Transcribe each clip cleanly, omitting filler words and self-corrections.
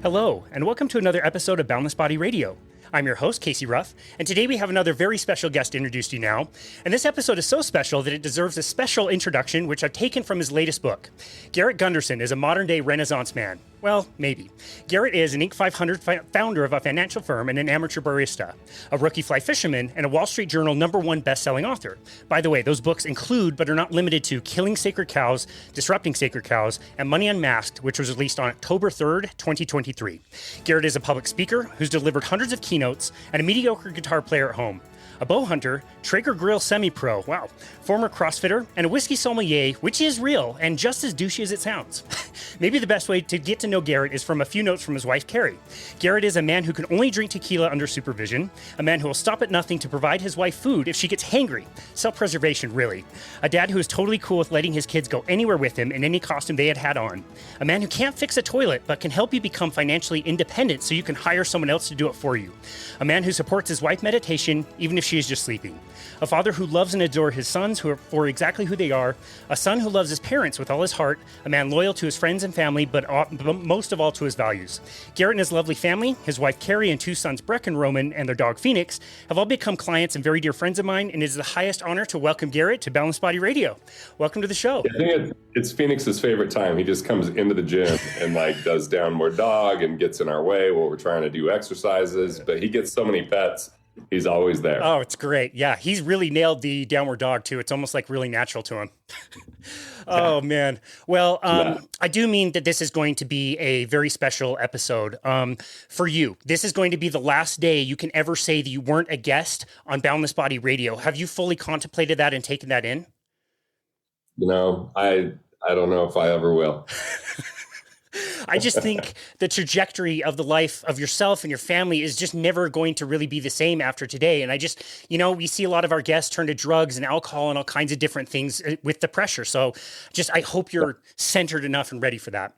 Hello, and welcome to another episode of Boundless Body Radio. I'm your host, Casey Ruff, and today we have another very special guest to introduce to you now. And this episode is so special that it deserves a special introduction, which I've taken from his latest book. Garrett Gunderson is a modern-day Renaissance man. Well, maybe. Garrett is an Inc. 500 founder of a financial firm and an amateur barista, a rookie fly fisherman, and a Wall Street Journal #1 best-selling author. By the way, those books include, but are not limited to, Killing Sacred Cows, Disrupting Sacred Cows, and Money Unmasked, which was released on October 3rd, 2023. Garrett is a public speaker who's delivered hundreds of keynotes and a mediocre guitar player at home. A bow hunter, Trager grill semi-pro, wow, former CrossFitter, and a whiskey sommelier, which is real and just as douchey as it sounds. Maybe the best way to get to know Garrett is from a few notes from his wife, Carrie. Garrett is a man who can only drink tequila under supervision, a man who will stop at nothing to provide his wife food if she gets hangry. Self-preservation, really. A dad who is totally cool with letting his kids go anywhere with him in any costume they had on. A man who can't fix a toilet, but can help you become financially independent so you can hire someone else to do it for you. A man who supports his wife meditation, even if she is just sleeping. A father who loves and adores his sons for exactly who they are. A son who loves his parents with all his heart. A man loyal to his friends and family, but most of all to his values. Garrett and his lovely family, his wife Carrie and two sons Breck and Roman, and their dog Phoenix, have all become clients and very dear friends of mine, and it is the highest honor to welcome Garrett to Boundless Body Radio. Welcome to the show. I think it's Phoenix's favorite time. He just comes into the gym and does downward dog and gets in our way while we're trying to do exercises, but he gets so many pets. He's always there. Oh, it's great. Yeah, he's really nailed the downward dog, too. It's almost like really natural to him. Oh, man. Well, I do mean that this is going to be a very special episode for you. This is going to be the last day you can ever say that you weren't a guest on Boundless Body Radio. Have you fully contemplated that and taken that in? I don't know if I ever will. I just think the trajectory of the life of yourself and your family is just never going to really be the same after today. And I just, we see a lot of our guests turn to drugs and alcohol and all kinds of different things with the pressure. So I hope you're centered enough and ready for that.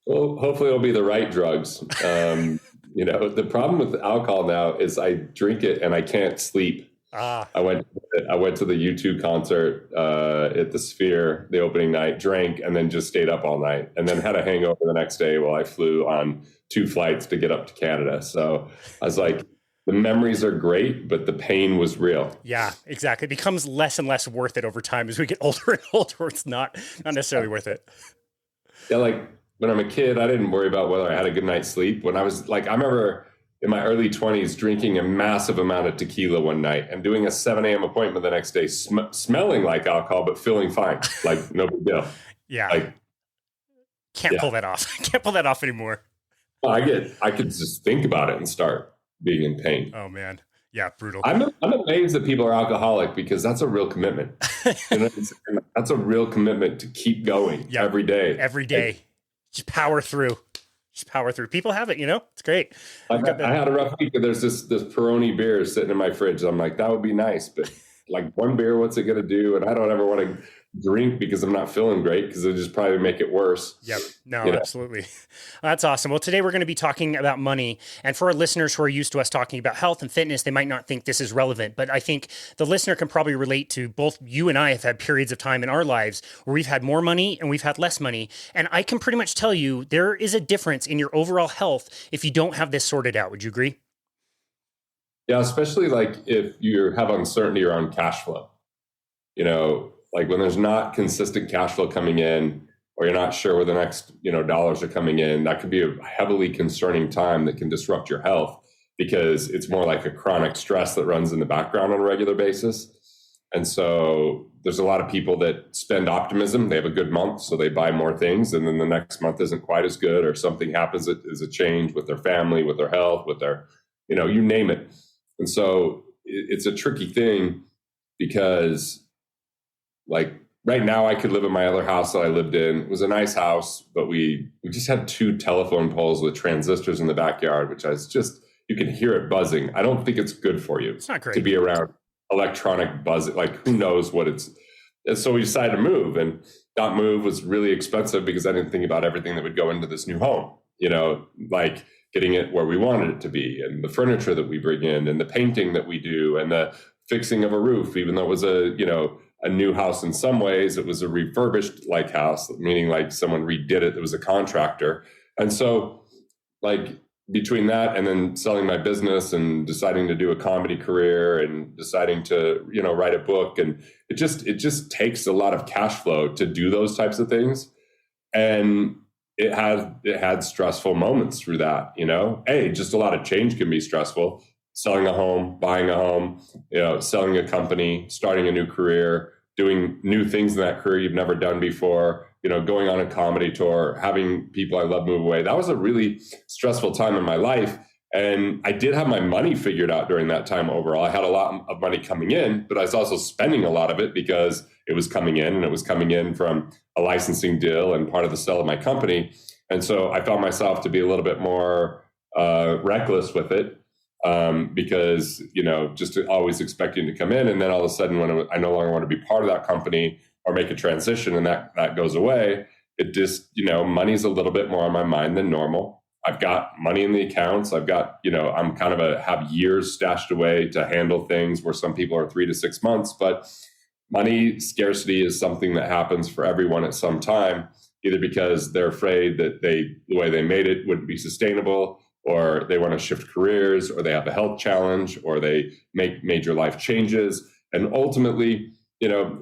Well, hopefully it'll be the right drugs. The problem with alcohol now is I drink it and I can't sleep. I went to the U2 concert at the Sphere, the opening night, drank, and then just stayed up all night, and then had a hangover the next day while I flew on 2 flights to get up to Canada. So I was like, the memories are great, but the pain was real. Yeah, exactly. It becomes less and less worth it over time as we get older and older. It's not necessarily worth it. Yeah, when I'm a kid, I didn't worry about whether I had a good night's sleep. When I was I remember in my early 20s, drinking a massive amount of tequila one night and doing a 7 a.m. appointment the next day, smelling like alcohol, but feeling fine. No big deal. Yeah. Can't pull that off. Can't pull that off anymore. I could just think about it and start being in pain. Oh, man. Yeah, brutal. I'm amazed that people are alcoholic because that's a real commitment. That's a real commitment to keep going every day. Every day. Just power through. People have it, it's great. I had a rough week, and there's this Peroni beer sitting in my fridge. I'm like, that would be nice, but one beer, what's it going to do? And I don't ever want to drink because I'm not feeling great, because it'll just probably make it worse. Yep. No, absolutely. That's awesome. Well, today we're going to be talking about money. And for our listeners who are used to us talking about health and fitness, they might not think this is relevant, but I think the listener can probably relate to both. You and I have had periods of time in our lives where we've had more money and we've had less money. And I can pretty much tell you there is a difference in your overall health if you don't have this sorted out. Would you agree? Yeah, especially if you have uncertainty around cash flow, when there's not consistent cash flow coming in, or you're not sure where the next, dollars are coming in, that could be a heavily concerning time that can disrupt your health, because it's more like a chronic stress that runs in the background on a regular basis. And so there's a lot of people that spend optimism. They have a good month, so they buy more things. And then the next month isn't quite as good, or something happens that is a change with their family, with their health, with their, you name it. And so it's a tricky thing, because right now I could live in my other house that I lived in. It was a nice house, but we just had 2 telephone poles with transistors in the backyard, which you can hear it buzzing. I don't think it's good for you. It's not great to be around electronic buzzing. Who knows what it's. And so we decided to move, and that move was really expensive because I didn't think about everything that would go into this new home, getting it where we wanted it to be, and the furniture that we bring in, and the painting that we do, and the fixing of a roof, even though it was a new house. In some ways it was a refurbished house, meaning someone redid it. It was a contractor. And so like between that and then selling my business and deciding to do a comedy career and deciding to, write a book. And it just takes a lot of cash flow to do those types of things. And it had stressful moments through that, just a lot of change can be stressful. Selling a home, buying a home, selling a company, starting a new career, doing new things in that career you've never done before, going on a comedy tour, having people I love move away. That was a really stressful time in my life. And I did have my money figured out during that time overall. I had a lot of money coming in, but I was also spending a lot of it because it was coming in, and it was coming in from a licensing deal and part of the sale of my company. And so I found myself to be a little bit more reckless with it. Because, just always expecting to come in. And then all of a sudden, when I no longer want to be part of that company or make a transition and that goes away, it just, money's a little bit more on my mind than normal. I've got money in the accounts. I've got, I'm kind of have years stashed away to handle things where some people are 3 to 6 months. But money scarcity is something that happens for everyone at some time, either because they're afraid that the way they made it wouldn't be sustainable, or they want to shift careers, or they have a health challenge, or they make major life changes. And ultimately,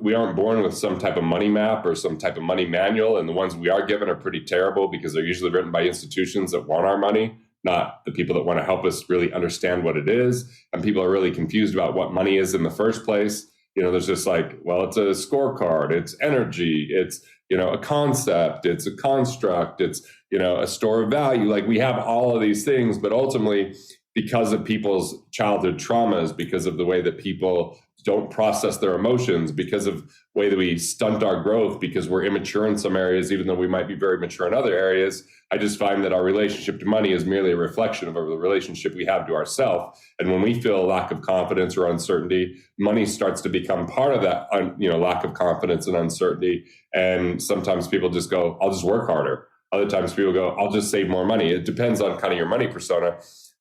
we aren't born with some type of money map or some type of money manual. And the ones we are given are pretty terrible because they're usually written by institutions that want our money, not the people that want to help us really understand what it is. And people are really confused about what money is in the first place. There's just like, well, it's a scorecard, it's energy, it's, a concept, it's a construct, it's, a store of value. Like, we have all of these things, but ultimately, because of people's childhood traumas, because of the way that people don't process their emotions, because of the way that we stunt our growth, because we're immature in some areas, even though we might be very mature in other areas, I just find that our relationship to money is merely a reflection of the relationship we have to ourselves. And when we feel a lack of confidence or uncertainty, money starts to become part of that, lack of confidence and uncertainty. And sometimes people just go, I'll just work harder. Other times people go, I'll just save more money. It depends on kind of your money persona.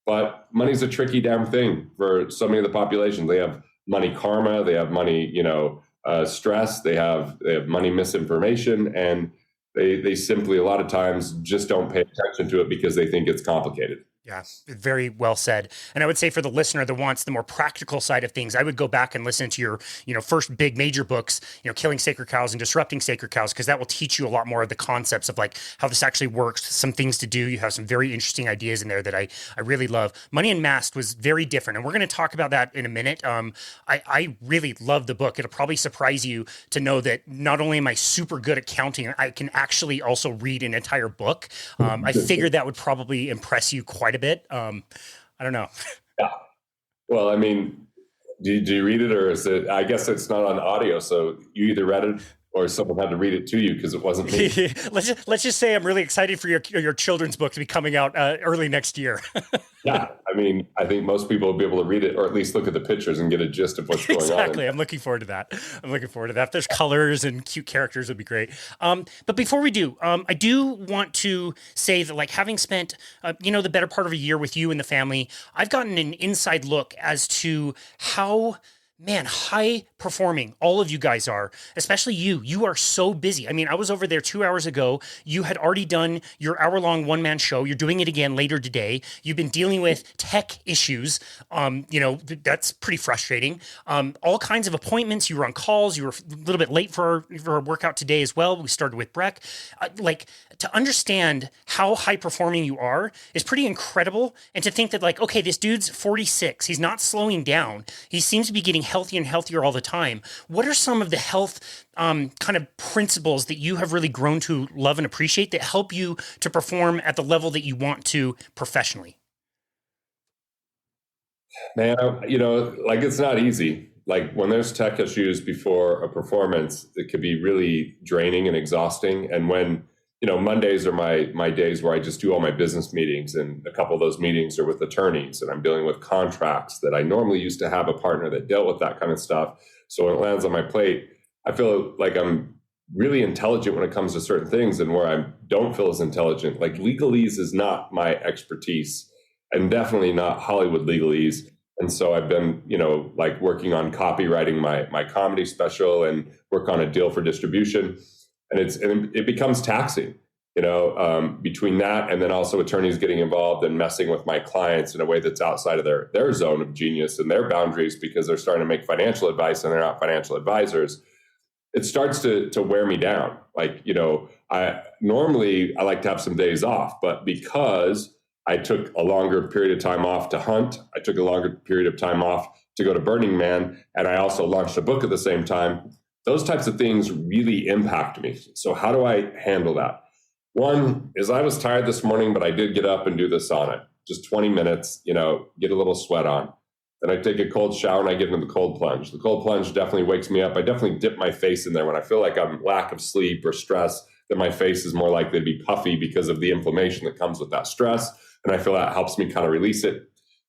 But money's a tricky damn thing for so many of the population. They have money karma, they have money, stress, they have money misinformation, and they simply a lot of times just don't pay attention to it because they think it's complicated. Yeah, very well said. And I would say for the listener that wants the more practical side of things, I would go back and listen to your, first big major books, Killing Sacred Cows and Disrupting Sacred Cows, because that will teach you a lot more of the concepts of like how this actually works, some things to do. You have some very interesting ideas in there that I really love. Money Unmasked was very different. And we're going to talk about that in a minute. I really love the book. It'll probably surprise you to know that not only am I super good at counting, I can actually also read an entire book. I figured that would probably impress you quite a bit. I don't know. Yeah. Well, I mean, do you read it, or is it, I guess it's not on audio. So you either read it or someone had to read it to you because it wasn't me. let's just say I'm really excited for your children's book to be coming out early next year. Yeah. I mean, I think most people will be able to read it or at least look at the pictures and get a gist of what's going on. Exactly. I'm looking forward to that. If there's colors and cute characters, would be great. But before we do, I do want to say that, like, having spent, the better part of a year with you and the family, I've gotten an inside look as to how, high performing all of you guys are, especially you. You are so busy. I mean, I was over there 2 hours ago. You had already done your hour-long one-man show. You're doing it again later today. You've been dealing with tech issues. That's pretty frustrating. All kinds of appointments. You were on calls. You were a little bit late for our workout today as well. We started with Breck. To understand how high performing you are is pretty incredible. And to think that, like, okay, this dude's 46. He's not slowing down. He seems to be getting healthier and healthier all the time. What are some of the health kind of principles that you have really grown to love and appreciate that help you to perform at the level that you want to professionally? Man, it's not easy. Like, when there's tech issues before a performance, it could be really draining and exhausting. And when, Mondays are my days where I just do all my business meetings, and a couple of those meetings are with attorneys, and I'm dealing with contracts that I normally used to have a partner that dealt with that kind of stuff. So when it lands on my plate, I feel like I'm really intelligent when it comes to certain things, and where I don't feel as intelligent. Like, legalese is not my expertise, and definitely not Hollywood legalese. And so I've been, working on copywriting my comedy special and work on a deal for distribution. And it becomes taxing. between that and then also attorneys getting involved and messing with my clients in a way that's outside of their zone of genius and their boundaries because they're starting to make financial advice and they're not financial advisors, it starts to wear me down. Like, I like to have some days off, but because I took a longer period of time off to hunt, I took a longer period of time off to go to Burning Man, and I also launched a book at the same time, those types of things really impact me. So how do I handle that? One is I was tired this morning, but I did get up and do the sauna, just 20 minutes, get a little sweat on. Then I take a cold shower and I get into the cold plunge. The cold plunge definitely wakes me up. I definitely dip my face in there when I feel like I'm lack of sleep or stress, that my face is more likely to be puffy because of the inflammation that comes with that stress. And I feel that helps me kind of release it.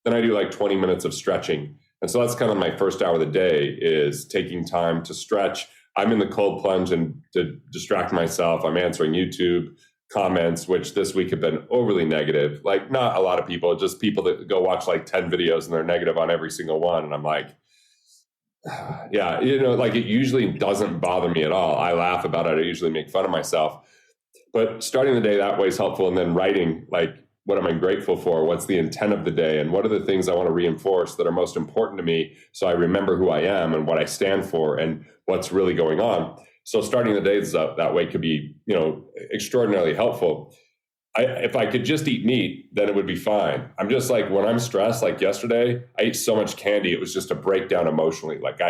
Then I do like 20 minutes of stretching. And so that's kind of my first hour of the day is taking time to stretch. I'm in the cold plunge and to distract myself, I'm answering YouTube comments, which this week have been overly negative. Like not a lot of people, just people that go watch like 10 videos and they're negative on every single one. And I'm like, yeah, like it usually doesn't bother me at all. I laugh about it. I usually make fun of myself. But starting the day that way is helpful. And then writing, like, what am I grateful for? What's the intent of the day? And what are the things I want to reinforce that are most important to me so I remember who I am and what I stand for and what's really going on? So starting the days that way could be, extraordinarily helpful. If I could just eat meat, then it would be fine. I'm just like, when I'm stressed, like yesterday, I ate so much candy. It was just a breakdown emotionally. Like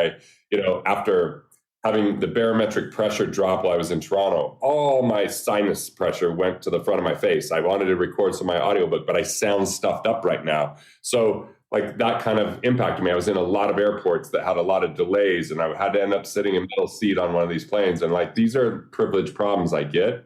after having the barometric pressure drop while I was in Toronto, all my sinus pressure went to the front of my face. I wanted to record some of my audiobook, but I sound stuffed up right now. So like that kind of impacted me. I was in a lot of airports that had a lot of delays and I had to end up sitting in middle seat on one of these planes. And like, these are privileged problems I get,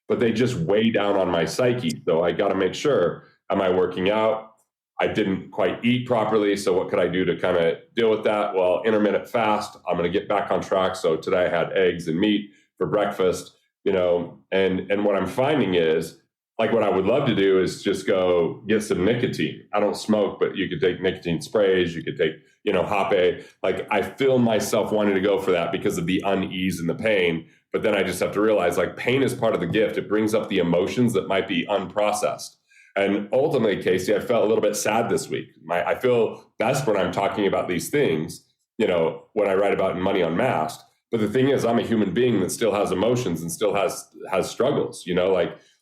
but they just weigh down on my psyche. So I got to make sure, am I working out? I didn't quite eat properly. So what could I do to kind of deal with that? Well, intermittent fast, I'm going to get back on track. So today I had eggs and meat for breakfast, and what I'm finding is, like, what I would love to do is just go get some nicotine. I don't smoke, but you could take nicotine sprays. You could take, Hape. Like, I feel myself wanting to go for that because of the unease and the pain. But then I just have to realize, like, pain is part of the gift. It brings up the emotions that might be unprocessed. And ultimately, Casey, I felt a little bit sad this week. I feel best when I'm talking about these things, when I write about Money Unmasked. But the thing is, I'm a human being that still has emotions and still has struggles,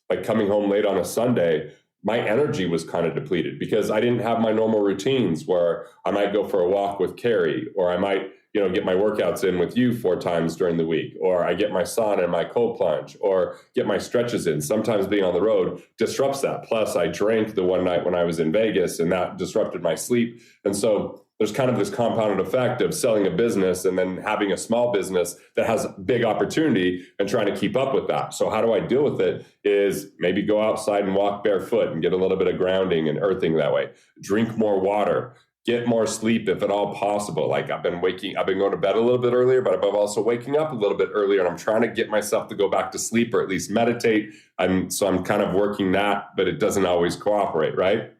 like coming home late on a Sunday, my energy was kind of depleted because I didn't have my normal routines where I might go for a walk with Carrie, or I might, get my workouts in with you 4 times during the week, or I get my sauna and my cold plunge, or get my stretches in. Sometimes being on the road disrupts that. Plus, I drank the one night when I was in Vegas and that disrupted my sleep. And so there's kind of this compounded effect of selling a business and then having a small business that has big opportunity and trying to keep up with that. So how do I deal with it is maybe go outside and walk barefoot and get a little bit of grounding and earthing that way. Drink more water, get more sleep if at all possible. Like I've been going to bed a little bit earlier, but I'm also waking up a little bit earlier and I'm trying to get myself to go back to sleep or at least meditate. So I'm kind of working that, but it doesn't always cooperate, right?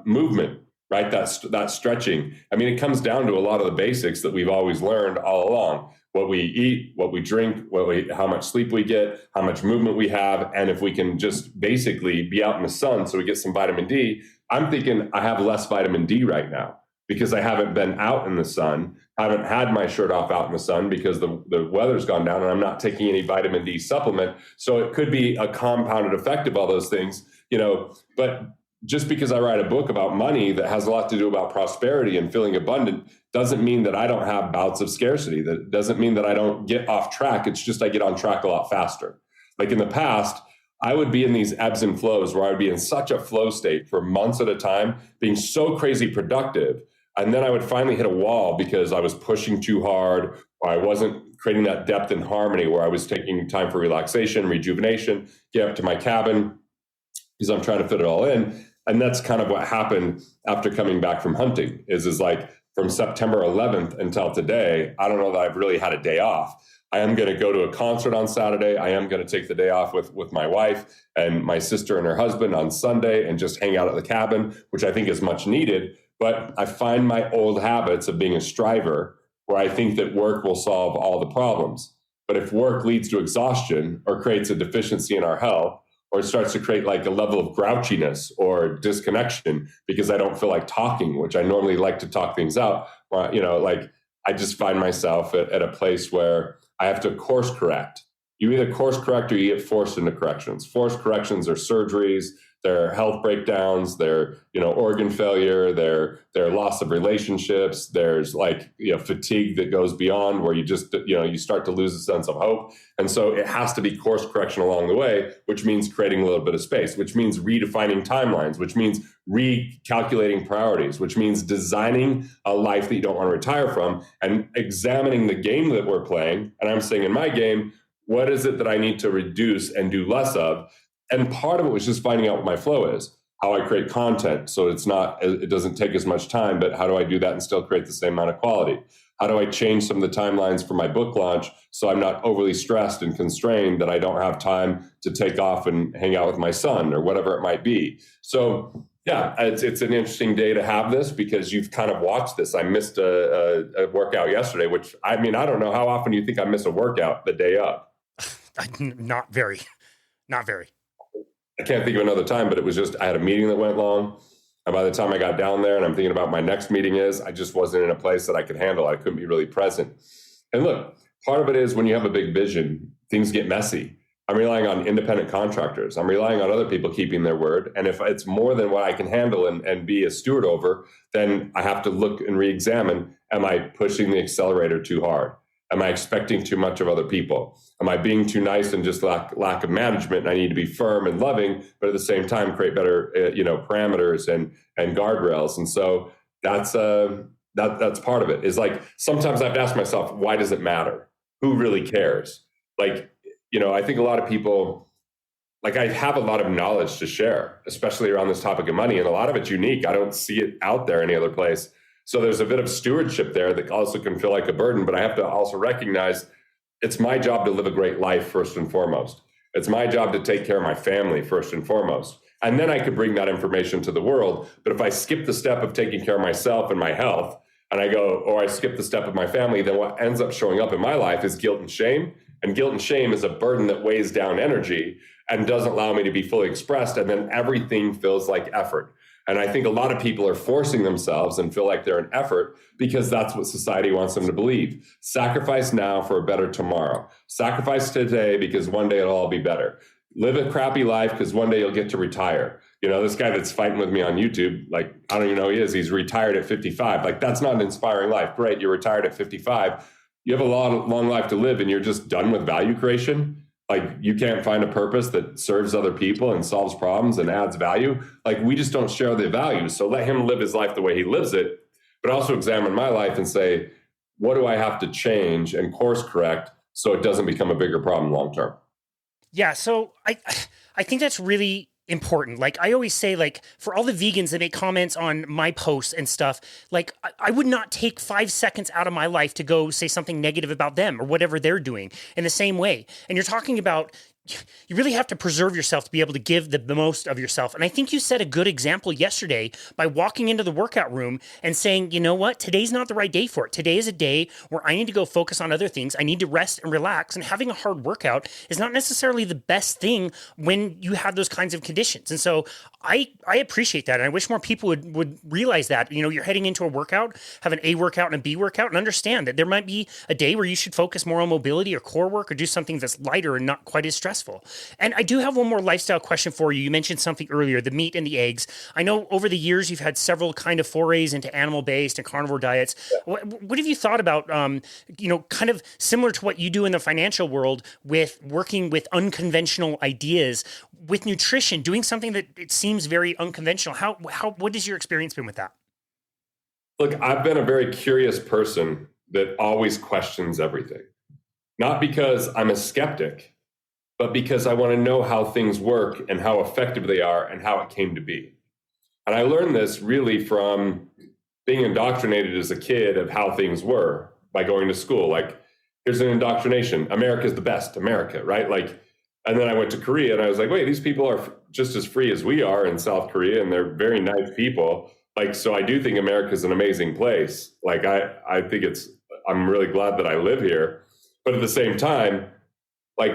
Movement. Right? That stretching. I mean, it comes down to a lot of the basics that we've always learned all along. What we eat, what we drink, how much sleep we get, how much movement we have. And if we can just basically be out in the sun so we get some vitamin D. I'm thinking I have less vitamin D right now because I haven't been out in the sun. I haven't had my shirt off out in the sun because the weather's gone down and I'm not taking any vitamin D supplement. So it could be a compounded effect of all those things, but just because I write a book about money that has a lot to do about prosperity and feeling abundant doesn't mean that I don't have bouts of scarcity. That doesn't mean that I don't get off track. It's just I get on track a lot faster. Like in the past, I would be in these ebbs and flows where I would be in such a flow state for months at a time, being so crazy productive. And then I would finally hit a wall because I was pushing too hard or I wasn't creating that depth and harmony where I was taking time for relaxation, rejuvenation, get up to my cabin because I'm trying to fit it all in. And that's kind of what happened after coming back from hunting is like from September 11th until today, I don't know that I've really had a day off. I am going to go to a concert on Saturday. I am going to take the day off with my wife and my sister and her husband on Sunday and just hang out at the cabin, which I think is much needed. But I find my old habits of being a striver where I think that work will solve all the problems. But if work leads to exhaustion or creates a deficiency in our health, or it starts to create like a level of grouchiness or disconnection because I don't feel like talking, which I normally like to talk things out, like I just find myself at a place where I have to course correct. You either course correct or you get forced into corrections. Forced corrections are surgeries, they're health breakdowns, they're organ failure, they're loss of relationships. There's fatigue that goes beyond where you just you start to lose a sense of hope. And so it has to be course correction along the way, which means creating a little bit of space, which means redefining timelines, which means recalculating priorities, which means designing a life that you don't want to retire from and examining the game that we're playing. And I'm saying in my game, what is it that I need to reduce and do less of? And part of it was just finding out what my flow is, how I create content. So it doesn't take as much time, but how do I do that and still create the same amount of quality? How do I change some of the timelines for my book launch so I'm not overly stressed and constrained that I don't have time to take off and hang out with my son or whatever it might be? So yeah, it's an interesting day to have this because you've kind of watched this. I missed a workout yesterday, which I don't know how often you think I miss a workout the day of. Not very. I can't think of another time, but it was just, I had a meeting that went long. And by the time I got down there and I'm thinking about my next meeting I just wasn't in a place that I could handle. I couldn't be really present. And look, part of it is when you have a big vision, things get messy. I'm relying on independent contractors. I'm relying on other people keeping their word. And if it's more than what I can handle and be a steward over, then I have to look and re-examine, am I pushing the accelerator too hard? Am I expecting too much of other people? Am I being too nice and just lack of management? And I need to be firm and loving, but at the same time create better, parameters and guardrails. And so that's part of it. Is like sometimes I have to ask myself, why does it matter? Who really cares? I think a lot of people, I have a lot of knowledge to share, especially around this topic of money, and a lot of it's unique. I don't see it out there any other place. So there's a bit of stewardship there that also can feel like a burden, but I have to also recognize it's my job to live a great life first and foremost. It's my job to take care of my family first and foremost. And then I could bring that information to the world. But if I skip the step of taking care of myself and my health, and I skip the step of my family, then what ends up showing up in my life is guilt and shame. And guilt and shame is a burden that weighs down energy and doesn't allow me to be fully expressed. And then everything feels like effort. And I think a lot of people are forcing themselves and feel like they're an effort because that's what society wants them to believe. Sacrifice now for a better tomorrow. Sacrifice today because one day it'll all be better. Live a crappy life because one day you'll get to retire. This guy that's fighting with me on YouTube, I don't even know who he is. He's retired at 55. That's not an inspiring life. Great, you're retired at 55. You have a long life to live and you're just done with value creation. You can't find a purpose that serves other people and solves problems and adds value. We just don't share the values. So let him live his life the way he lives it, but also examine my life and say, what do I have to change and course correct so it doesn't become a bigger problem long term? Yeah. So I think that's really important. I always say, for all the vegans that make comments on my posts and stuff, I would not take 5 seconds out of my life to go say something negative about them or whatever they're doing in the same way. And you're talking about, you really have to preserve yourself to be able to give the most of yourself. And I think you set a good example yesterday by walking into the workout room and saying, you know what, today's not the right day for it. Today is a day where I need to go focus on other things. I need to rest and relax. And having a hard workout is not necessarily the best thing when you have those kinds of conditions. And so I appreciate that. And I wish more people would realize that, you're heading into a workout, have an A workout and a B workout, and understand that there might be a day where you should focus more on mobility or core work or do something that's lighter and not quite as stressful. And I do have one more lifestyle question for you. You mentioned something earlier, the meat and the eggs. I know over the years you've had several kind of forays into animal-based and carnivore diets. What have you thought about, kind of similar to what you do in the financial world with working with unconventional ideas, with nutrition, doing something that it seems very unconventional? What has your experience been with that? Look, I've been a very curious person that always questions everything. Not because I'm a skeptic, but because I want to know how things work and how effective they are and how it came to be. And I learned this really from being indoctrinated as a kid of how things were by going to school. Here's an indoctrination. America's the best, America, right? And then I went to Korea and I was like, wait, these people are just as free as we are in South Korea and they're very nice people. So I do think America's an amazing place. I think I'm really glad that I live here. But at the same time, like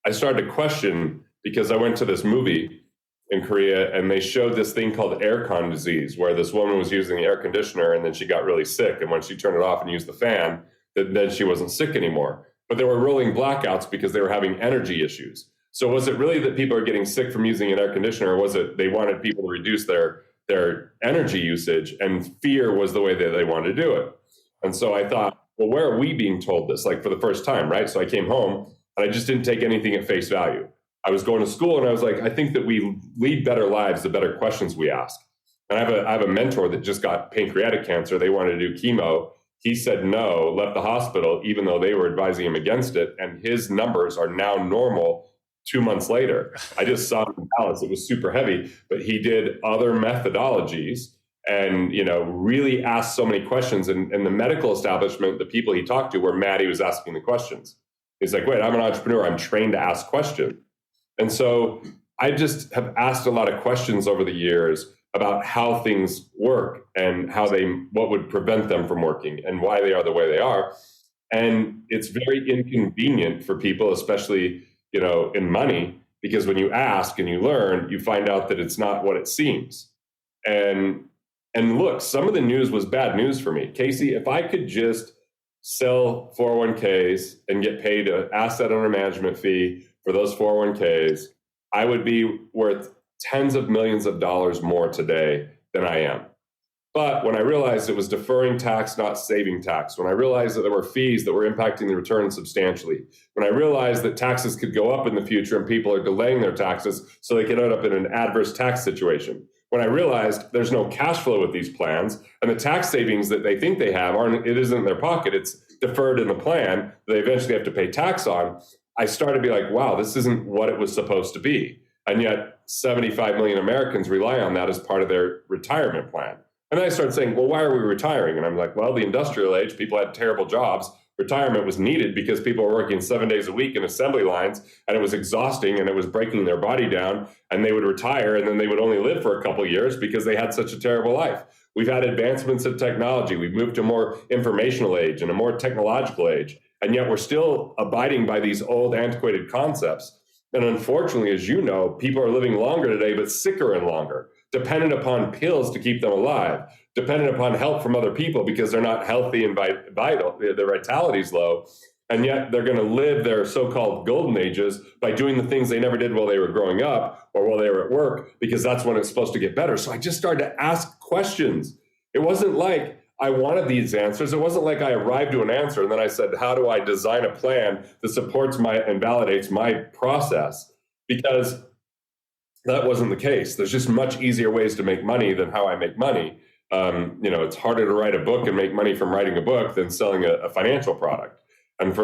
I started to question because I went to this movie in Korea and they showed this thing called aircon disease, where this woman was using the air conditioner and then she got really sick. And when she turned it off and used the fan, then she wasn't sick anymore. But there were rolling blackouts because they were having energy issues. So was it really that people are getting sick from using an air conditioner, or was it they wanted people to reduce their energy usage, and fear was the way that they wanted to do it? And so I thought, well, where are we being told this, like for the first time, right? So I came home and I just didn't take anything at face value. I was going to school and I was like, I think that we lead better lives the better questions we ask. And I have a mentor that just got pancreatic cancer. They wanted to do chemo. He said no, left the hospital, even though they were advising him against it. And his numbers are now normal 2 months later. I just saw him in Dallas. It was super heavy, but he did other methodologies and, really asked so many questions. And the medical establishment, the people he talked to were mad he was asking the questions. He's like, wait, I'm an entrepreneur. I'm trained to ask questions. And so I just have asked a lot of questions over the years about how things work and what would prevent them from working and why they are the way they are. And it's very inconvenient for people, especially, in money, because when you ask and you learn, you find out that it's not what it seems. And look, some of the news was bad news for me. Casey, if I could just sell 401ks and get paid an asset under management fee for those 401ks, I would be worth tens of millions of dollars more today than I am. But when I realized it was deferring tax, not saving tax, when I realized that there were fees that were impacting the return substantially, when I realized that taxes could go up in the future and people are delaying their taxes so they can end up in an adverse tax situation, when I realized there's no cash flow with these plans and the tax savings that they think they have it isn't in their pocket, it's deferred in the plan they eventually have to pay tax on, I started to be like, wow, this isn't what it was supposed to be. And yet 75 million Americans rely on that as part of their retirement plan. And then I started saying, well, why are we retiring? And I'm like, well, the industrial age, people had terrible jobs. Retirement was needed because people were working 7 days a week in assembly lines, and it was exhausting and it was breaking their body down, and they would retire and then they would only live for a couple of years because they had such a terrible life. We've had advancements in technology. We've moved to a more informational age and a more technological age, and yet we're still abiding by these old antiquated concepts. And unfortunately, as you know, people are living longer today, but sicker and longer, dependent upon pills to keep them alive, dependent upon help from other people because they're not healthy and vital, their vitality's low. And yet they're going to live their so-called golden ages by doing the things they never did while they were growing up or while they were at work, because that's when it's supposed to get better. So I just started to ask questions. It wasn't like I wanted these answers. It wasn't like I arrived to an answer and then I said, how do I design a plan that supports and validates my process? Because that wasn't the case. There's just much easier ways to make money than how I make money. It's harder to write a book and make money from writing a book than selling a financial product. And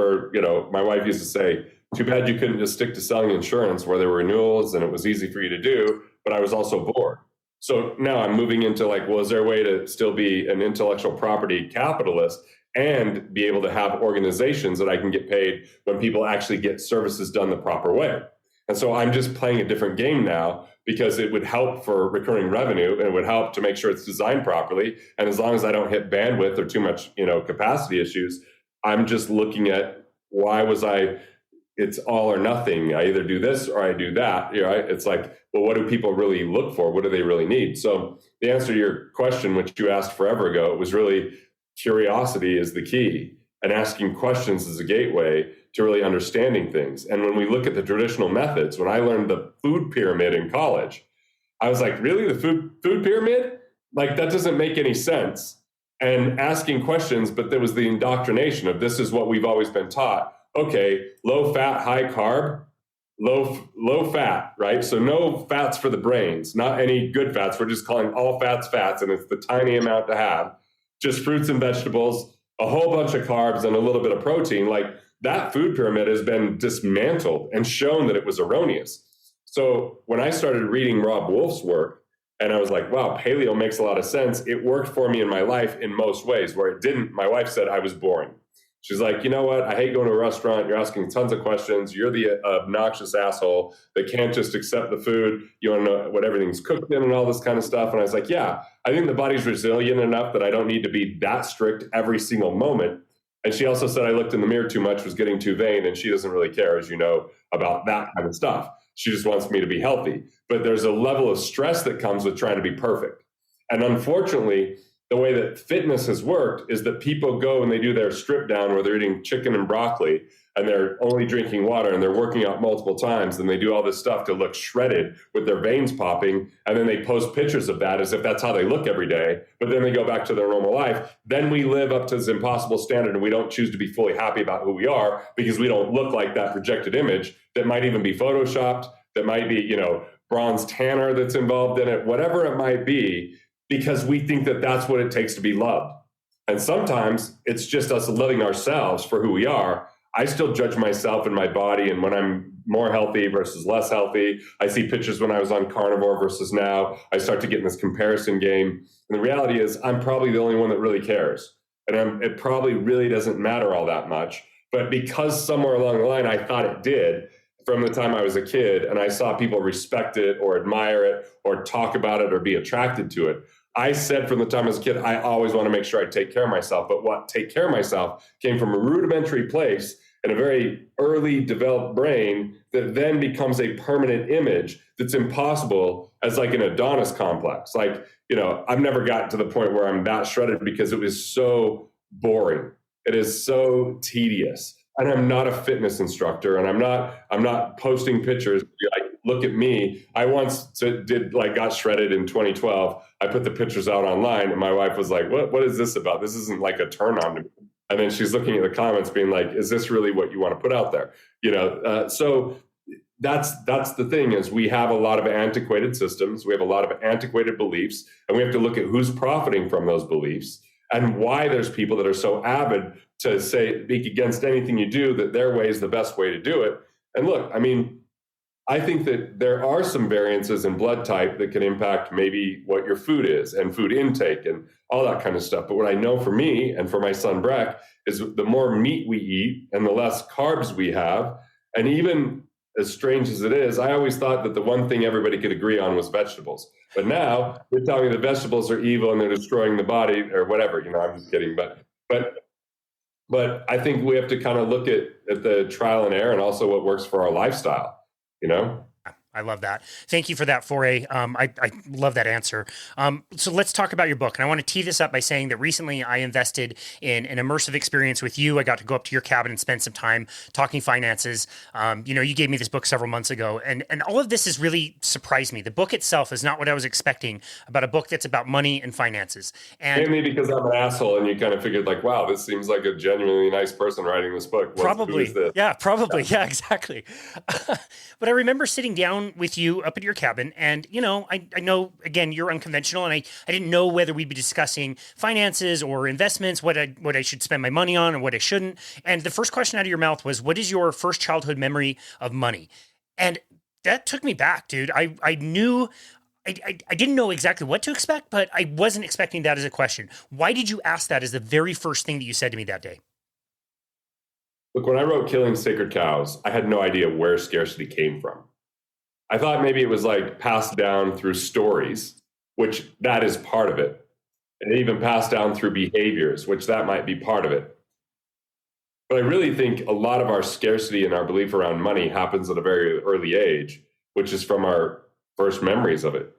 my wife used to say, too bad you couldn't just stick to selling insurance where there were renewals and it was easy for you to do, but I was also bored. So now I'm moving into is there a way to still be an intellectual property capitalist and be able to have organizations that I can get paid when people actually get services done the proper way? And so I'm just playing a different game now because it would help for recurring revenue and it would help to make sure it's designed properly. And as long as I don't hit bandwidth or too much, capacity issues, I'm just looking at it's all or nothing. I either do this or I do that. Right? It's like, well, what do people really look for? What do they really need? So the answer to your question, which you asked forever ago, was really curiosity is the key. And asking questions is a gateway to really understanding things. And when we look at the traditional methods, when I learned the food pyramid in college, I was like, really? The food pyramid? Like, that doesn't make any sense. And asking questions, but there was the indoctrination of this is what we've always been taught. Okay, low fat, high carb, low fat, right? So no fats for the brains, not any good fats. We're just calling all fats fats, and it's the tiny amount to have. Just fruits and vegetables, a whole bunch of carbs, and a little bit of protein. Like, that food pyramid has been dismantled and shown that it was erroneous. So when I started reading Rob Wolf's work, and I was like, wow, paleo makes a lot of sense. It worked for me in my life in most ways. Where it didn't, my wife said I was boring. She's like, you know what? I hate going to a restaurant. You're asking tons of questions. You're the obnoxious asshole that can't just accept the food. You want to know what everything's cooked in and all this kind of stuff. And I was like, yeah, I think the body's resilient enough that I don't need to be that strict every single moment. And she also said I looked in the mirror too much, was getting too vain, and she doesn't really care, as you know, about that kind of stuff. She just wants me to be healthy. But there's a level of stress that comes with trying to be perfect. And unfortunately, the way that fitness has worked is that people go and they do their strip down where they're eating chicken and broccoli and they're only drinking water and they're working out multiple times and they do all this stuff to look shredded with their veins popping. And then they post pictures of that as if that's how they look every day. But then they go back to their normal life. Then we live up to this impossible standard and we don't choose to be fully happy about who we are because we don't look like that projected image that might even be photoshopped, that might be, bronze tanner that's involved in it, whatever it might be, because we think that that's what it takes to be loved. And sometimes it's just us loving ourselves for who we are. I still judge myself and my body, and when I'm more healthy versus less healthy, I see pictures when I was on carnivore versus now. I start to get in this comparison game. And the reality is I'm probably the only one that really cares. And it probably really doesn't matter all that much. But because somewhere along the line I thought it did, from the time I was a kid, and I saw people respect it or admire it or talk about it or be attracted to it, I said from the time I was a kid, I always want to make sure I take care of myself. But what take care of myself came from a rudimentary place in a very early developed brain that then becomes a permanent image that's impossible as like an Adonis complex. Like, I've never gotten to the point where I'm that shredded because it was so boring. It is so tedious. And I'm not a fitness instructor, and I'm not posting pictures. Like, look at me. I once got shredded in 2012. I put the pictures out online, and my wife was like, "What is this about? This isn't like a turn on to me." And then she's looking at the comments, being like, "Is this really what you want to put out there?" So that's the thing is we have a lot of antiquated systems, we have a lot of antiquated beliefs, and we have to look at who's profiting from those beliefs and why there's people that are so avid to speak against anything you do, that their way is the best way to do it. And look, I think that there are some variances in blood type that can impact maybe what your food is and food intake and all that kind of stuff. But what I know for me and for my son Breck is the more meat we eat and the less carbs we have, and even as strange as it is, I always thought that the one thing everybody could agree on was vegetables. But now you're telling me the vegetables are evil and they're destroying the body or whatever. I'm just kidding. But I think we have to kind of look at the trial and error and also what works for our lifestyle. I love that. Thank you for that foray. I love that answer. So let's talk about your book. And I want to tee this up by saying that recently I invested in an immersive experience with you. I got to go up to your cabin and spend some time talking finances. You gave me this book several months ago, and all of this has really surprised me. The book itself is not what I was expecting about a book that's about money and finances. And mainly because I'm an asshole and you kind of figured like, wow, this seems like a genuinely nice person writing this book. Probably. Yeah, probably. Yeah, exactly. But I remember sitting down with you up at your cabin, and I know again you're unconventional, and I didn't know whether we'd be discussing finances or investments, what I should spend my money on and what I shouldn't. And the first question out of your mouth was, "What is your first childhood memory of money?" And that took me back, dude. I knew. I didn't know exactly what to expect, but I wasn't expecting that as a question. Why did you ask that as the very first thing that you said to me that day? Look, when I wrote Killing Sacred Cows, I had no idea where scarcity came from. I thought maybe it was like passed down through stories, which that is part of it. And even passed down through behaviors, which that might be part of it. But I really think a lot of our scarcity and our belief around money happens at a very early age, which is from our first memories of it.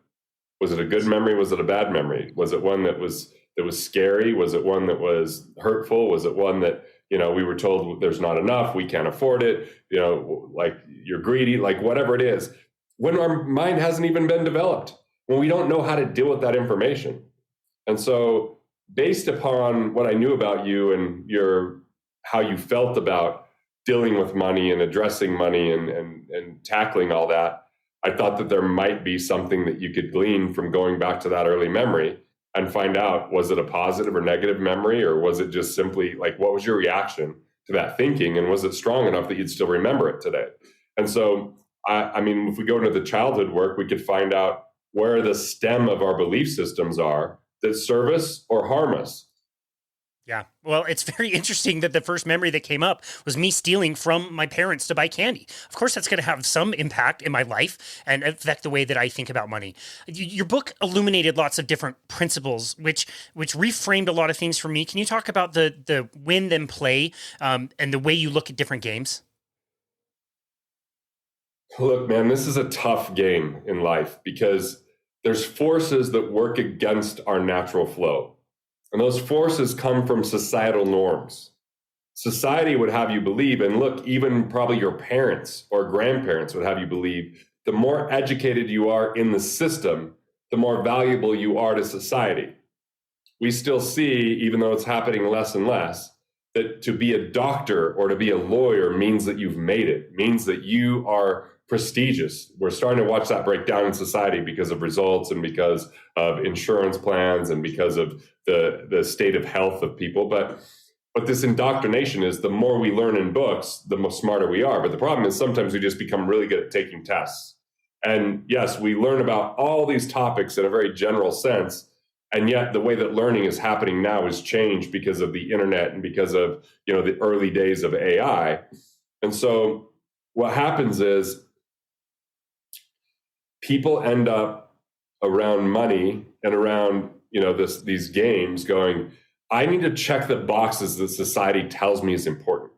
Was it a good memory? Was it a bad memory? Was it one that was scary? Was it one that was hurtful? Was it one that, we were told there's not enough, we can't afford it, like you're greedy, like whatever it is, when our mind hasn't even been developed, when we don't know how to deal with that information. And so based upon what I knew about you and how you felt about dealing with money and addressing money and tackling all that, I thought that there might be something that you could glean from going back to that early memory and find out, was it a positive or negative memory, or was it just simply like, what was your reaction to that thinking? And was it strong enough that you'd still remember it today? And so, if we go into the childhood work, we could find out where the stem of our belief systems are that serve us or harm us. Yeah. Well, it's very interesting that the first memory that came up was me stealing from my parents to buy candy. Of course, that's going to have some impact in my life and affect the way that I think about money. Your book illuminated lots of different principles, which reframed a lot of things for me. Can you talk about the win then play and the way you look at different games? Look, man, this is a tough game in life because there's forces that work against our natural flow. And those forces come from societal norms. Society would have you believe, and look, even probably your parents or grandparents would have you believe, the more educated you are in the system, the more valuable you are to society. We still see, even though it's happening less and less, that to be a doctor or to be a lawyer means that you've made it, means that you are prestigious. We're starting to watch that break down in society because of results and because of insurance plans and because of the state of health of people. But this indoctrination is the more we learn in books, the more smarter we are. But the problem is sometimes we just become really good at taking tests. And yes, we learn about all these topics in a very general sense. And yet the way that learning is happening now is changed because of the internet and because of, the early days of AI. And so what happens is people end up around money and around, these games going, I need to check the boxes that society tells me is important.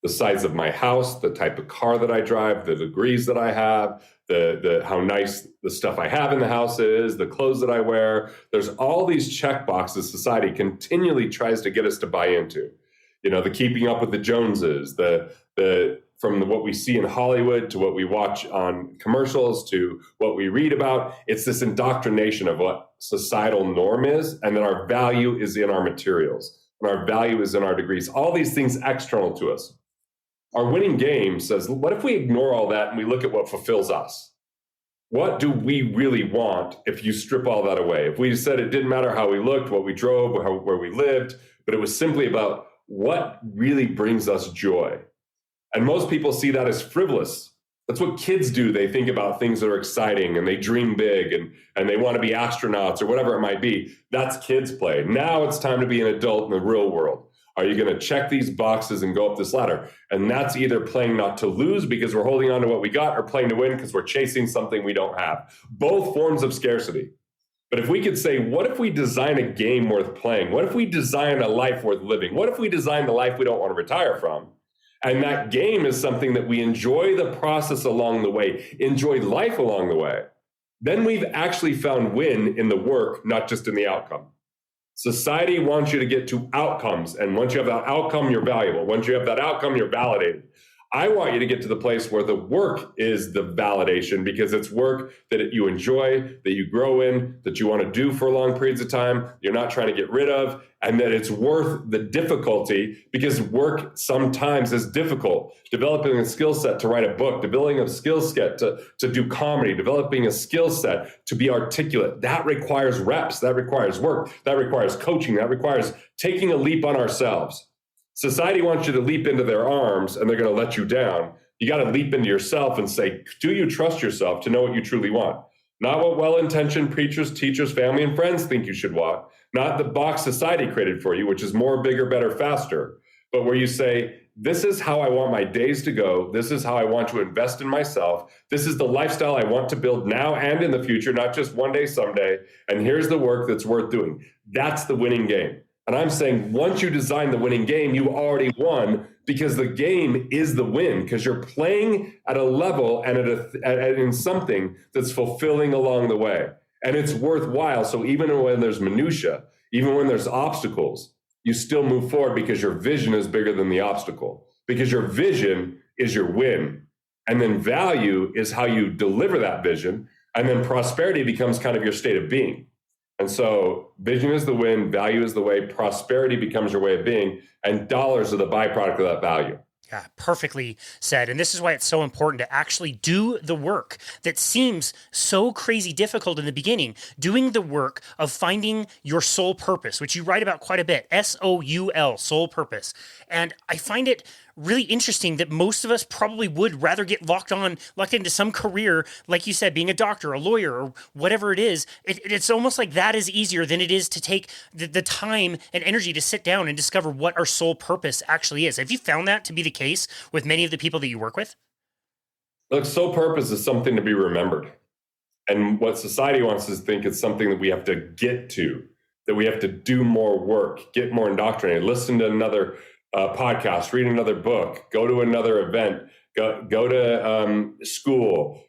The size of my house, the type of car that I drive, the degrees that I have, the how nice the stuff I have in the house is, the clothes that I wear. There's all these check boxes society continually tries to get us to buy into. The keeping up with the Joneses, from what we see in Hollywood to what we watch on commercials to what we read about. It's this indoctrination of what societal norm is, and that our value is in our materials, and our value is in our degrees, all these things external to us. Our winning game says, what if we ignore all that and we look at what fulfills us? What do we really want if you strip all that away? If we said it didn't matter how we looked, what we drove, where we lived, but it was simply about what really brings us joy. And most people see that as frivolous. That's what kids do. They think about things that are exciting and they dream big and they want to be astronauts or whatever it might be. That's kids play. Now it's time to be an adult in the real world. Are you going to check these boxes and go up this ladder? And that's either playing not to lose because we're holding on to what we got, or playing to win because we're chasing something we don't have. Both forms of scarcity. But if we could say, what if we design a game worth playing? What if we design a life worth living? What if we design the life we don't want to retire from? And that game is something that we enjoy the process along the way, enjoy life along the way. Then we've actually found win in the work, not just in the outcome. Society wants you to get to outcomes. And once you have that outcome, you're valuable. Once you have that outcome, you're validated. I want you to get to the place where the work is the validation, because it's work that you enjoy, that you grow in, that you want to do for long periods of time, you're not trying to get rid of, and that it's worth the difficulty, because work sometimes is difficult. Developing a skill set to write a book, developing a skill set to do comedy, developing a skill set to be articulate, that requires reps, that requires work, that requires coaching, that requires taking a leap on ourselves. Society wants you to leap into their arms and they're going to let you down. You got to leap into yourself and say, do you trust yourself to know what you truly want? Not what well-intentioned preachers, teachers, family, and friends think you should want. Not the box society created for you, which is more, bigger, better, faster. But where you say, this is how I want my days to go. This is how I want to invest in myself. This is the lifestyle I want to build now and in the future, not just one day, someday. And here's the work that's worth doing. That's the winning game. And I'm saying once you design the winning game, you already won, because the game is the win, because you're playing at a level and in something that's fulfilling along the way. And it's worthwhile. So even when there's minutia, even when there's obstacles, you still move forward because your vision is bigger than the obstacle, because your vision is your win. And then value is how you deliver that vision. And then prosperity becomes kind of your state of being. And so vision is the win, value is the way, prosperity becomes your way of being, and dollars are the byproduct of that value. Yeah, perfectly said. And this is why it's so important to actually do the work that seems so crazy difficult in the beginning, doing the work of finding your soul purpose, which you write about quite a bit, SOUL, soul purpose. And I find it really interesting that most of us probably would rather get locked into some career, like you said, being a doctor, a lawyer, or whatever it is. It's almost like that is easier than it is to take the time and energy to sit down and discover what our soul purpose actually is. Have you found that to be the case with many of the people that you work with? Look, soul purpose is something to be remembered. And what society wants us to think is something that we have to get to, that we have to do more work, get more indoctrinated, listen to another podcast, read another book, go to another event, go to school,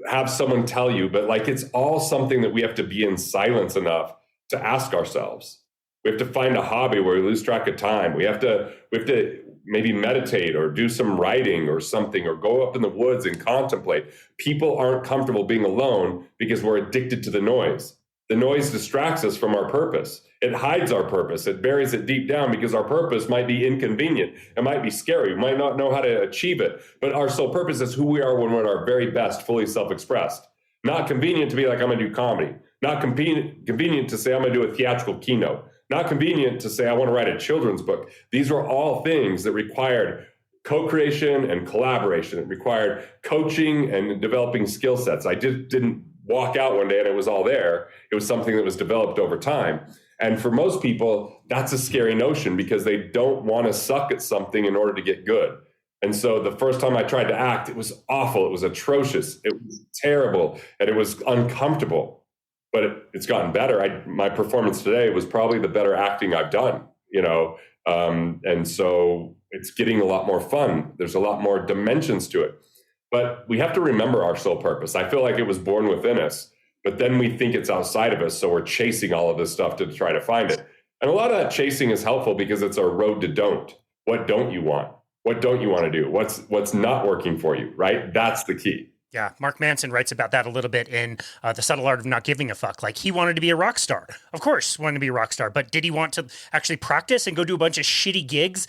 have someone tell you. But like, it's all something that we have to be in silence enough to ask ourselves. We have to find a hobby where we lose track of time. We have to maybe meditate or do some writing or something, or go up in the woods and contemplate. People aren't comfortable being alone because we're addicted to the noise. The noise distracts us from our purpose. It hides our purpose. It buries it deep down because our purpose might be inconvenient. It might be scary. We might not know how to achieve it. But our soul purpose is who we are when we're at our very best, fully self-expressed. Not convenient to be like, I'm going to do comedy. Not convenient to say, I'm going to do a theatrical keynote. Not convenient to say, I want to write a children's book. These were all things that required co-creation and collaboration. It required coaching and developing skill sets. I didn't walk out one day and it was all there. It was something that was developed over time. And for most people, that's a scary notion because they don't want to suck at something in order to get good. And so the first time I tried to act, it was awful. It was atrocious. It was terrible. And it was uncomfortable. But it's gotten better. My performance today was probably the better acting I've done, and so it's getting a lot more fun. There's a lot more dimensions to it. But we have to remember our soul purpose. I feel like it was born within us, but then we think it's outside of us, so we're chasing all of this stuff to try to find it. And a lot of that chasing is helpful because it's a road to don't. What don't you want? What don't you want to do? What's not working for you, right? That's the key. Yeah, Mark Manson writes about that a little bit in The Subtle Art of Not Giving a Fuck. Like, he wanted to be a rock star. Of course, wanted to be a rock star. But did he want to actually practice and go do a bunch of shitty gigs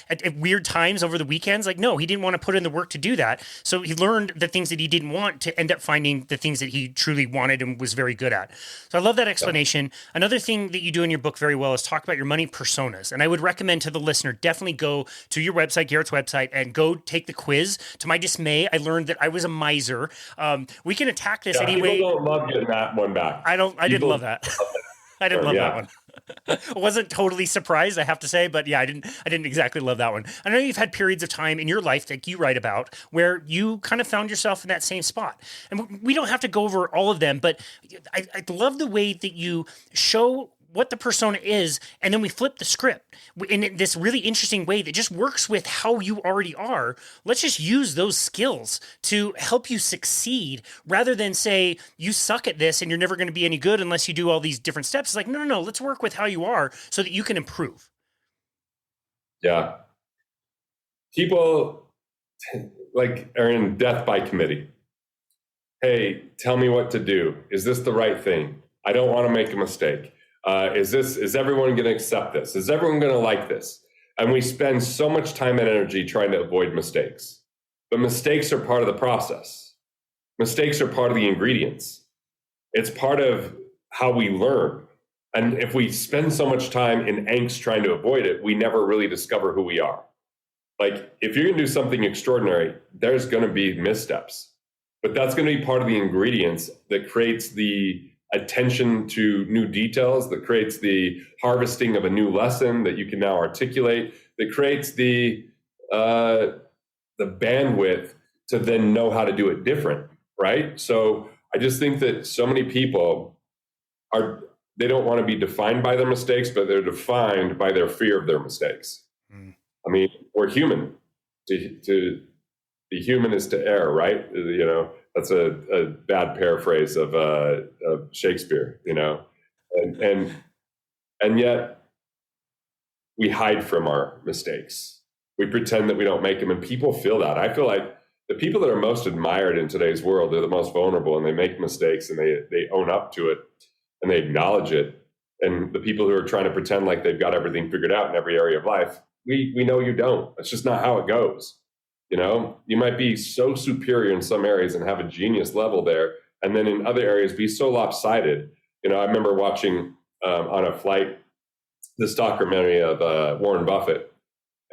at weird times over the weekends? Like, no, he didn't want to put in the work to do that. So he learned the things that he didn't want to end up finding the things that he truly wanted and was very good at. So I love that explanation. Yeah. Another thing that you do in your book very well is talk about your money personas. And I would recommend to the listener, definitely go to your website, Garrett's website, and go take the quiz. To my dismay, I learned that I was a miser. We can attack this anyway. People don't love getting that one back. I didn't love that. I didn't love that one. I wasn't totally surprised, I have to say, but yeah, I didn't exactly love that one. I know you've had periods of time in your life that you write about where you kind of found yourself in that same spot. And we don't have to go over all of them, but I love the way that you show what the persona is, and then we flip the script in this really interesting way that just works with how you already are. Let's just use those skills to help you succeed rather than say you suck at this and you're never going to be any good unless you do all these different steps. It's like, no, let's work with how you are so that you can improve. Yeah. People are in death by committee. Hey, tell me what to do. Is this the right thing? I don't want to make a mistake. Is everyone going to accept this? Is everyone going to like this? And we spend so much time and energy trying to avoid mistakes. But mistakes are part of the process. Mistakes are part of the ingredients. It's part of how we learn. And if we spend so much time in angst trying to avoid it, we never really discover who we are. Like, if you're going to do something extraordinary, there's going to be missteps. But that's going to be part of the ingredients that creates the attention to new details, that creates the harvesting of a new lesson that you can now articulate, that creates the bandwidth to then know how to do it different, right? So I just think that so many people they don't want to be defined by their mistakes, but they're defined by their fear of their mistakes. I mean, we're human. To be human is to err, right? That's a bad paraphrase of Shakespeare, and yet we hide from our mistakes. We pretend that we don't make them, and people feel that. I feel like the people that are most admired in today's world are the most vulnerable, and they make mistakes and they own up to it and they acknowledge it. And the people who are trying to pretend like they've got everything figured out in every area of life, we know you don't. That's just not how it goes. You know, you might be so superior in some areas and have a genius level there, and then in other areas be so lopsided. You know, I remember watching on a flight this documentary of Warren Buffett,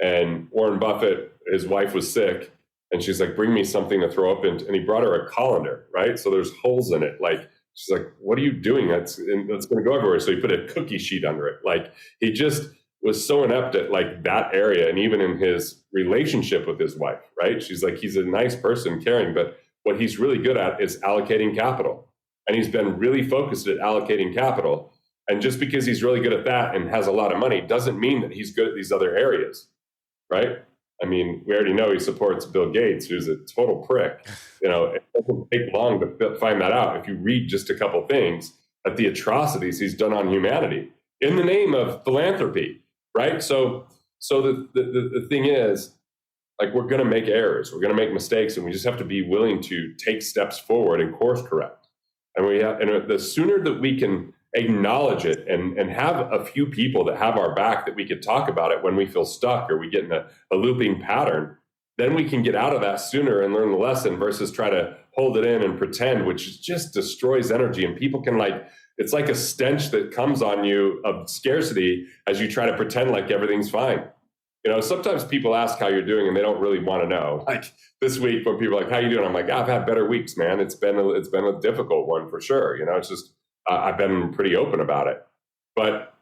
and Warren Buffett, his wife was sick, and she's like, bring me something to throw up in, and he brought her a colander, right? So there's holes in it. Like, she's like, what are you doing? That's going to go everywhere. So he put a cookie sheet under it. Like, he just was so inept at like that area. And even in his relationship with his wife, right? She's like, he's a nice person, caring, but what he's really good at is allocating capital. And he's been really focused at allocating capital. And just because he's really good at that and has a lot of money doesn't mean that he's good at these other areas, right? I mean, we already know he supports Bill Gates, who's a total prick. You know, it doesn't take long to find that out if you read just a couple things at the atrocities he's done on humanity in the name of philanthropy, right? So the thing is, like, we're going to make errors, we're going to make mistakes, and we just have to be willing to take steps forward and course correct. And the sooner that we can acknowledge it and have a few people that have our back that we could talk about it when we feel stuck or we get in a looping pattern, then we can get out of that sooner and learn the lesson versus try to hold it in and pretend, which just destroys energy. And people can, like, it's like a stench that comes on you of scarcity as you try to pretend like everything's fine. You know, sometimes people ask how you're doing and they don't really want to know. Like this week when people are like, how you doing? I'm like, I've had better weeks, man. It's been a difficult one for sure. You know, it's just, I've been pretty open about it, but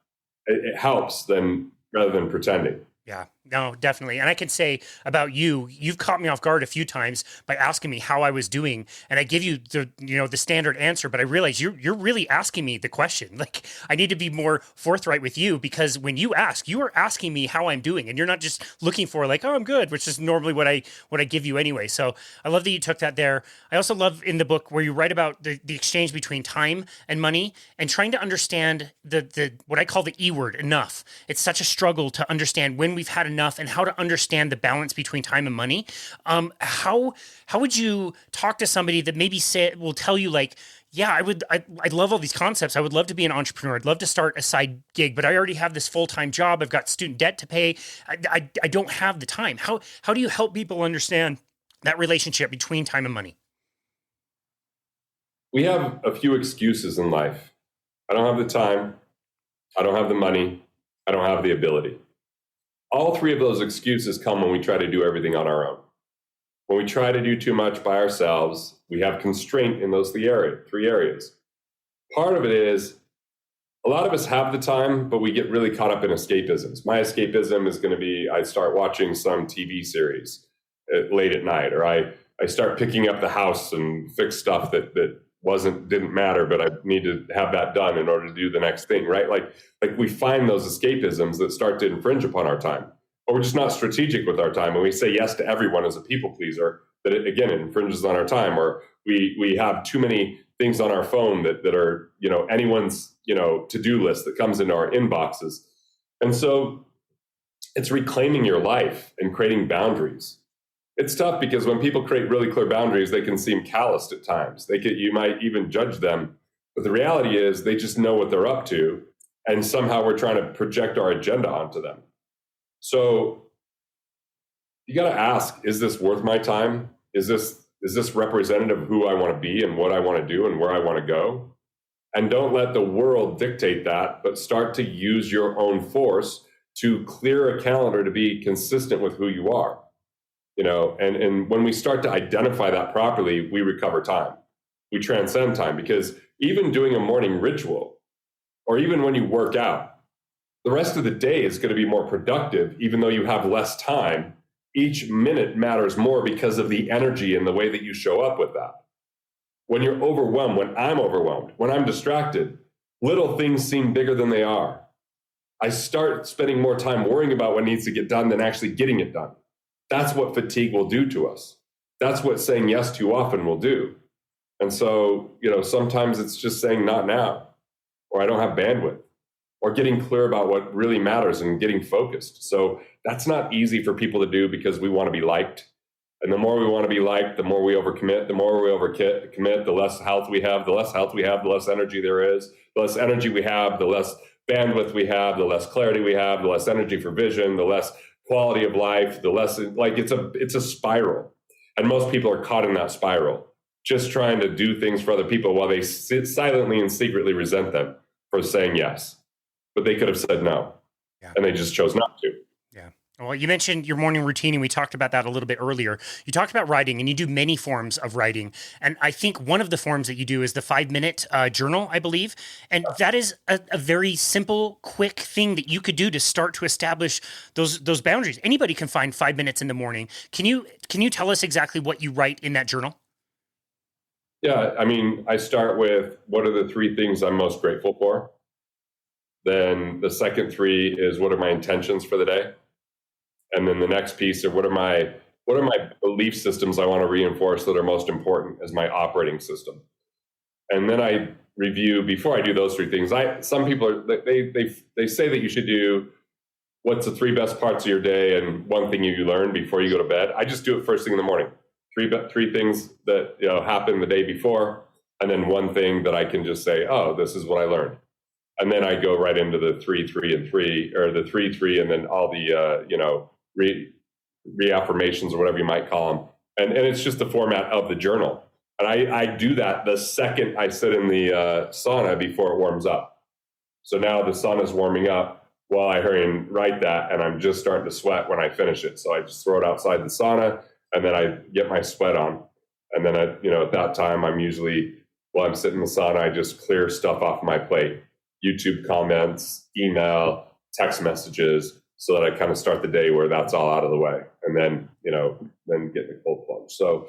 it helps then rather than pretending. Yeah, no, definitely. And I can say about you've caught me off guard a few times by asking me how I was doing. And I give you the standard answer, but I realize you're really asking me the question. Like, I need to be more forthright with you, because when you ask, you are asking me how I'm doing, and you're not just looking for like, oh, I'm good, which is normally what I give you anyway. So I love that you took that there. I also love in the book where you write about the exchange between time and money and trying to understand the what I call the E word, enough. It's such a struggle to understand when we've had enough and how to understand the balance between time and money. How would you talk to somebody that maybe will tell you like, yeah, I love all these concepts. I would love to be an entrepreneur. I'd love to start a side gig, but I already have this full-time job. I've got student debt to pay. I don't have the time. How do you help people understand that relationship between time and money? We have a few excuses in life. I don't have the time. I don't have the money. I don't have the ability. All three of those excuses come when we try to do everything on our own. When we try to do too much by ourselves, we have constraint in those three areas. Part of it is a lot of us have the time, but we get really caught up in escapisms. My escapism is going to be I start watching some TV series late at night, or I start picking up the house and fix stuff that didn't matter, but I need to have that done in order to do the next thing, right? Like we find those escapisms that start to infringe upon our time, or we're just not strategic with our time. And we say yes to everyone as a people pleaser, that it infringes on our time, or we have too many things on our phone that are, anyone's, to-do list that comes into our inboxes. And so it's reclaiming your life and creating boundaries. It's tough because when people create really clear boundaries, they can seem calloused at times. You might even judge them, but the reality is they just know what they're up to, and somehow we're trying to project our agenda onto them. So you got to ask, is this worth my time? Is this representative of who I want to be and what I want to do and where I want to go? And don't let the world dictate that, but start to use your own force to clear a calendar to be consistent with who you are. And when we start to identify that properly, we recover time. We transcend time, because even doing a morning ritual, or even when you work out, the rest of the day is going to be more productive, even though you have less time. Each minute matters more because of the energy and the way that you show up with that. When you're overwhelmed, when I'm overwhelmed, when I'm distracted, little things seem bigger than they are. I start spending more time worrying about what needs to get done than actually getting it done. That's what fatigue will do to us. That's what saying yes too often will do. And so, sometimes it's just saying not now, or I don't have bandwidth, or getting clear about what really matters and getting focused. So that's not easy for people to do because we want to be liked. And the more we want to be liked, the more we overcommit. The more we overcommit, the less health we have. The less health we have, the less energy there is. The less energy we have, the less bandwidth we have, the less clarity we have, the less energy for vision, the less quality of life, the lesson, like it's a spiral. And most people are caught in that spiral, just trying to do things for other people while they sit silently and secretly resent them for saying yes. But they could have said no. Yeah. And they just chose not to. Yeah. Well, you mentioned your morning routine, and we talked about that a little bit earlier. You talked about writing, and you do many forms of writing. And I think one of the forms that you do is the 5-minute journal, I believe. And that is a very simple, quick thing that you could do to start to establish those boundaries. Anybody can find 5 minutes in the morning. Can you tell us exactly what you write in that journal? Yeah, I mean, I start with what are the 3 things I'm most grateful for? Then the second 3 is what are my intentions for the day? And then the next piece of what are my belief systems I want to reinforce that are most important as my operating system. And then I review, before I do those 3 things, some people they say that you should do what's the 3 best parts of your day and 1 thing you learn before you go to bed. I just do it first thing in the morning. 3 things that happened the day before, and then 1 thing that I can just say, oh, this is what I learned. And then I go right into the 3, 3, and 3, or the 3, 3, and then all the reaffirmations or whatever you might call them. And it's just the format of the journal. And I do that the second I sit in the sauna before it warms up. So now the sauna's warming up while I hurry and write that, and I'm just starting to sweat when I finish it. So I just throw it outside the sauna, and then I get my sweat on. And then at that time, I'm usually, while I'm sitting in the sauna, I just clear stuff off my plate. YouTube comments, email, text messages, so that I kind of start the day where that's all out of the way, and then get the cold plunge. So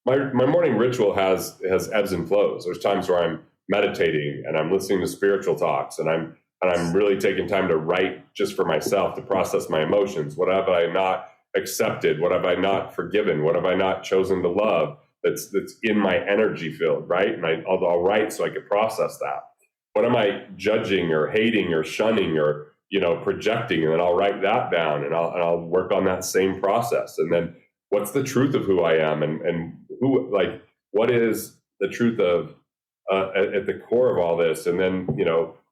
my morning ritual has ebbs and flows. There's times where I'm meditating and I'm listening to spiritual talks, and I'm really taking time to write just for myself to process my emotions. What have I not accepted? What have I not forgiven? What have I not chosen to love? That's in my energy field, right? And I'll write so I can process that. What am I judging or hating or shunning or projecting? And then I'll write that down, and I'll work on that same process. And then what's the truth of who I am, and who, like, what is the truth of at the core of all this? And then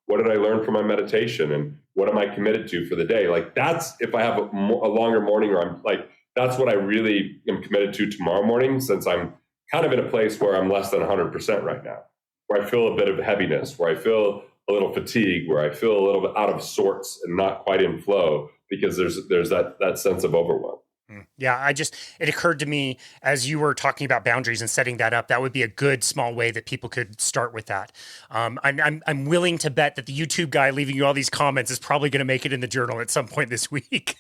what did I learn from my meditation, and what am I committed to for the day? Like, that's, if I have a longer morning, or I'm like, that's what I really am committed to tomorrow morning, since I'm kind of in a place where I'm less than 100% right now, where I feel a bit of heaviness, where I feel a little fatigue, where I feel a little bit out of sorts and not quite in flow, because there's that sense of overwhelm. Yeah, it occurred to me as you were talking about boundaries and setting that up, that would be a good small way that people could start with that. I'm willing to bet that the YouTube guy leaving you all these comments is probably going to make it in the journal at some point this week.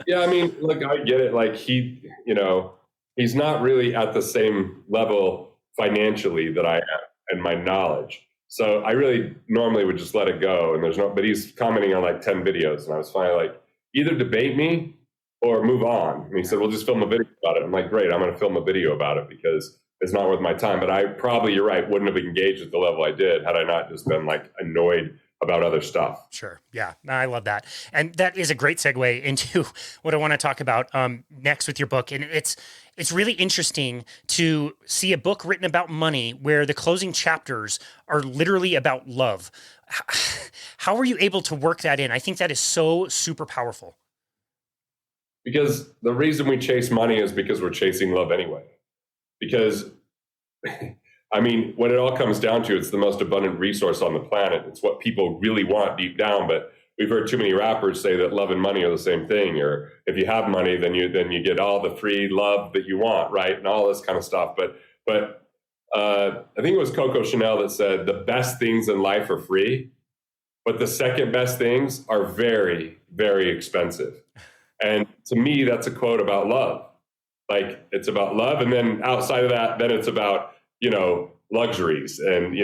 Yeah, I mean, look, I get it. Like, he's not really at the same level financially that I am, and my knowledge. So I really normally would just let it go, and but he's commenting on like 10 videos, and I was finally like, either debate me or move on. And he said, well, just film a video about it. I'm like, great, I'm going to film a video about it because it's not worth my time. But I probably, you're right, wouldn't have engaged at the level I did had I not just been like annoyed about other stuff. Sure. Yeah. I love that. And that is a great segue into what I want to talk about next with your book. And it's really interesting to see a book written about money where the closing chapters are literally about love. How were you able to work that in? I think that is so super powerful. Because the reason we chase money is because we're chasing love anyway. Because, I mean, when it all comes down to it, it's the most abundant resource on the planet. It's what people really want deep down. But we've heard too many rappers say that love and money are the same thing. Or if you have money, then you get all the free love that you want, right? And all this kind of stuff. But I think it was Coco Chanel that said the best things in life are free, but the second best things are very, very expensive. And to me, that's a quote about love. Like, it's about love. And then outside of that, then it's about, luxuries. And,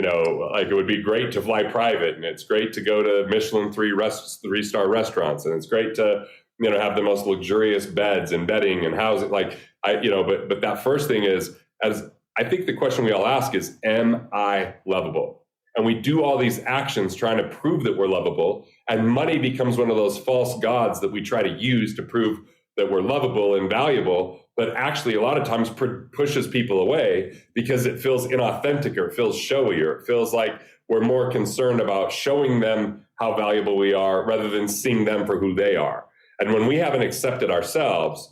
like, it would be great to fly private, and it's great to go to Michelin 3-star restaurants. And it's great to, have the most luxurious beds and bedding and housing. Like, but that first thing is, as I think the question we all ask is, am I lovable? And we do all these actions trying to prove that we're lovable. And money becomes one of those false gods that we try to use to prove that we're lovable and valuable, but actually a lot of times pushes people away because it feels inauthentic, or it feels showy, or it feels like we're more concerned about showing them how valuable we are rather than seeing them for who they are. And when we haven't accepted ourselves,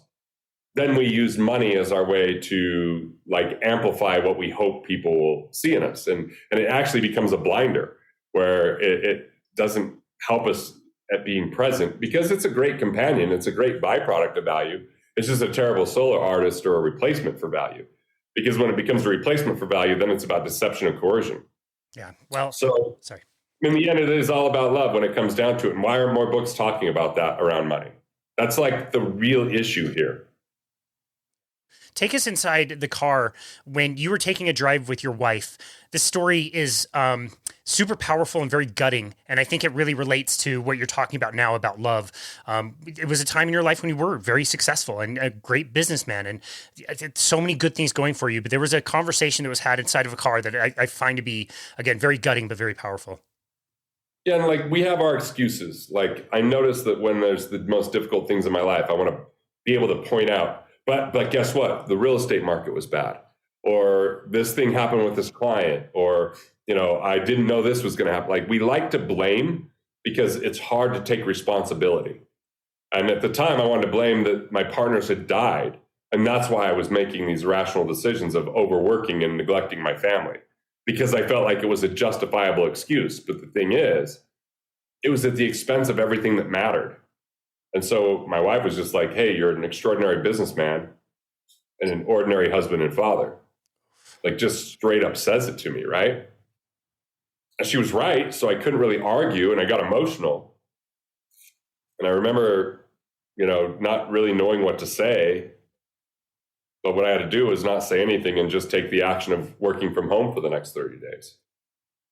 then we use money as our way to like amplify what we hope people will see in us. And it actually becomes a blinder where it doesn't help us at being present, because it's a great companion. It's a great byproduct of value. It's just a terrible solo artist or a replacement for value. Because when it becomes a replacement for value, then it's about deception and coercion. Yeah. Well, so sorry. In the end, it is all about love when it comes down to it. And why are more books talking about that around money? That's like the real issue here. Take us inside the car when you were taking a drive with your wife. This story is super powerful and very gutting, and I think it really relates to what you're talking about now about love. It was a time in your life when you were very successful and a great businessman, and so many good things going for you, but there was a conversation that was had inside of a car that I find to be, again, very gutting, but very powerful. Yeah, and like we have our excuses. Like I notice that when there's the most difficult things in my life, I want to be able to point out, but guess what? The real estate market was bad, or this thing happened with this client, or, you know, I didn't know this was going to happen. Like we like to blame because it's hard to take responsibility. And at the time I wanted to blame that my partners had died. And that's why I was making these rational decisions of overworking and neglecting my family, because I felt like it was a justifiable excuse. But the thing is, it was at the expense of everything that mattered. And so my wife was just like, hey, you're an extraordinary businessman and an ordinary husband and father. Like just straight up says it to me, right? And she was right. So I couldn't really argue, and I got emotional. And I remember, you know, not really knowing what to say. But what I had to do was not say anything and just take the action of working from home for the next 30 days,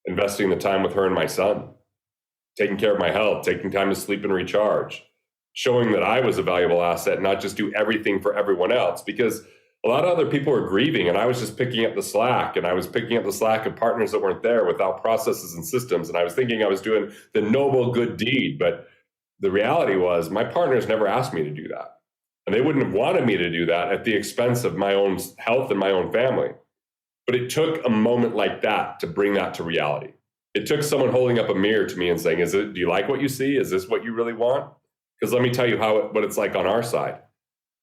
investing the time with her and my son, taking care of my health, taking time to sleep and recharge, showing that I was a valuable asset, not just do everything for everyone else, because a lot of other people were grieving and I was just picking up the slack, and I was picking up the slack of partners that weren't there without processes and systems. And I was thinking I was doing the noble good deed. But the reality was my partners never asked me to do that. And they wouldn't have wanted me to do that at the expense of my own health and my own family. But it took a moment like that to bring that to reality. It took someone holding up a mirror to me and saying, do you like what you see? Is this what you really want? Because let me tell you what it's like on our side.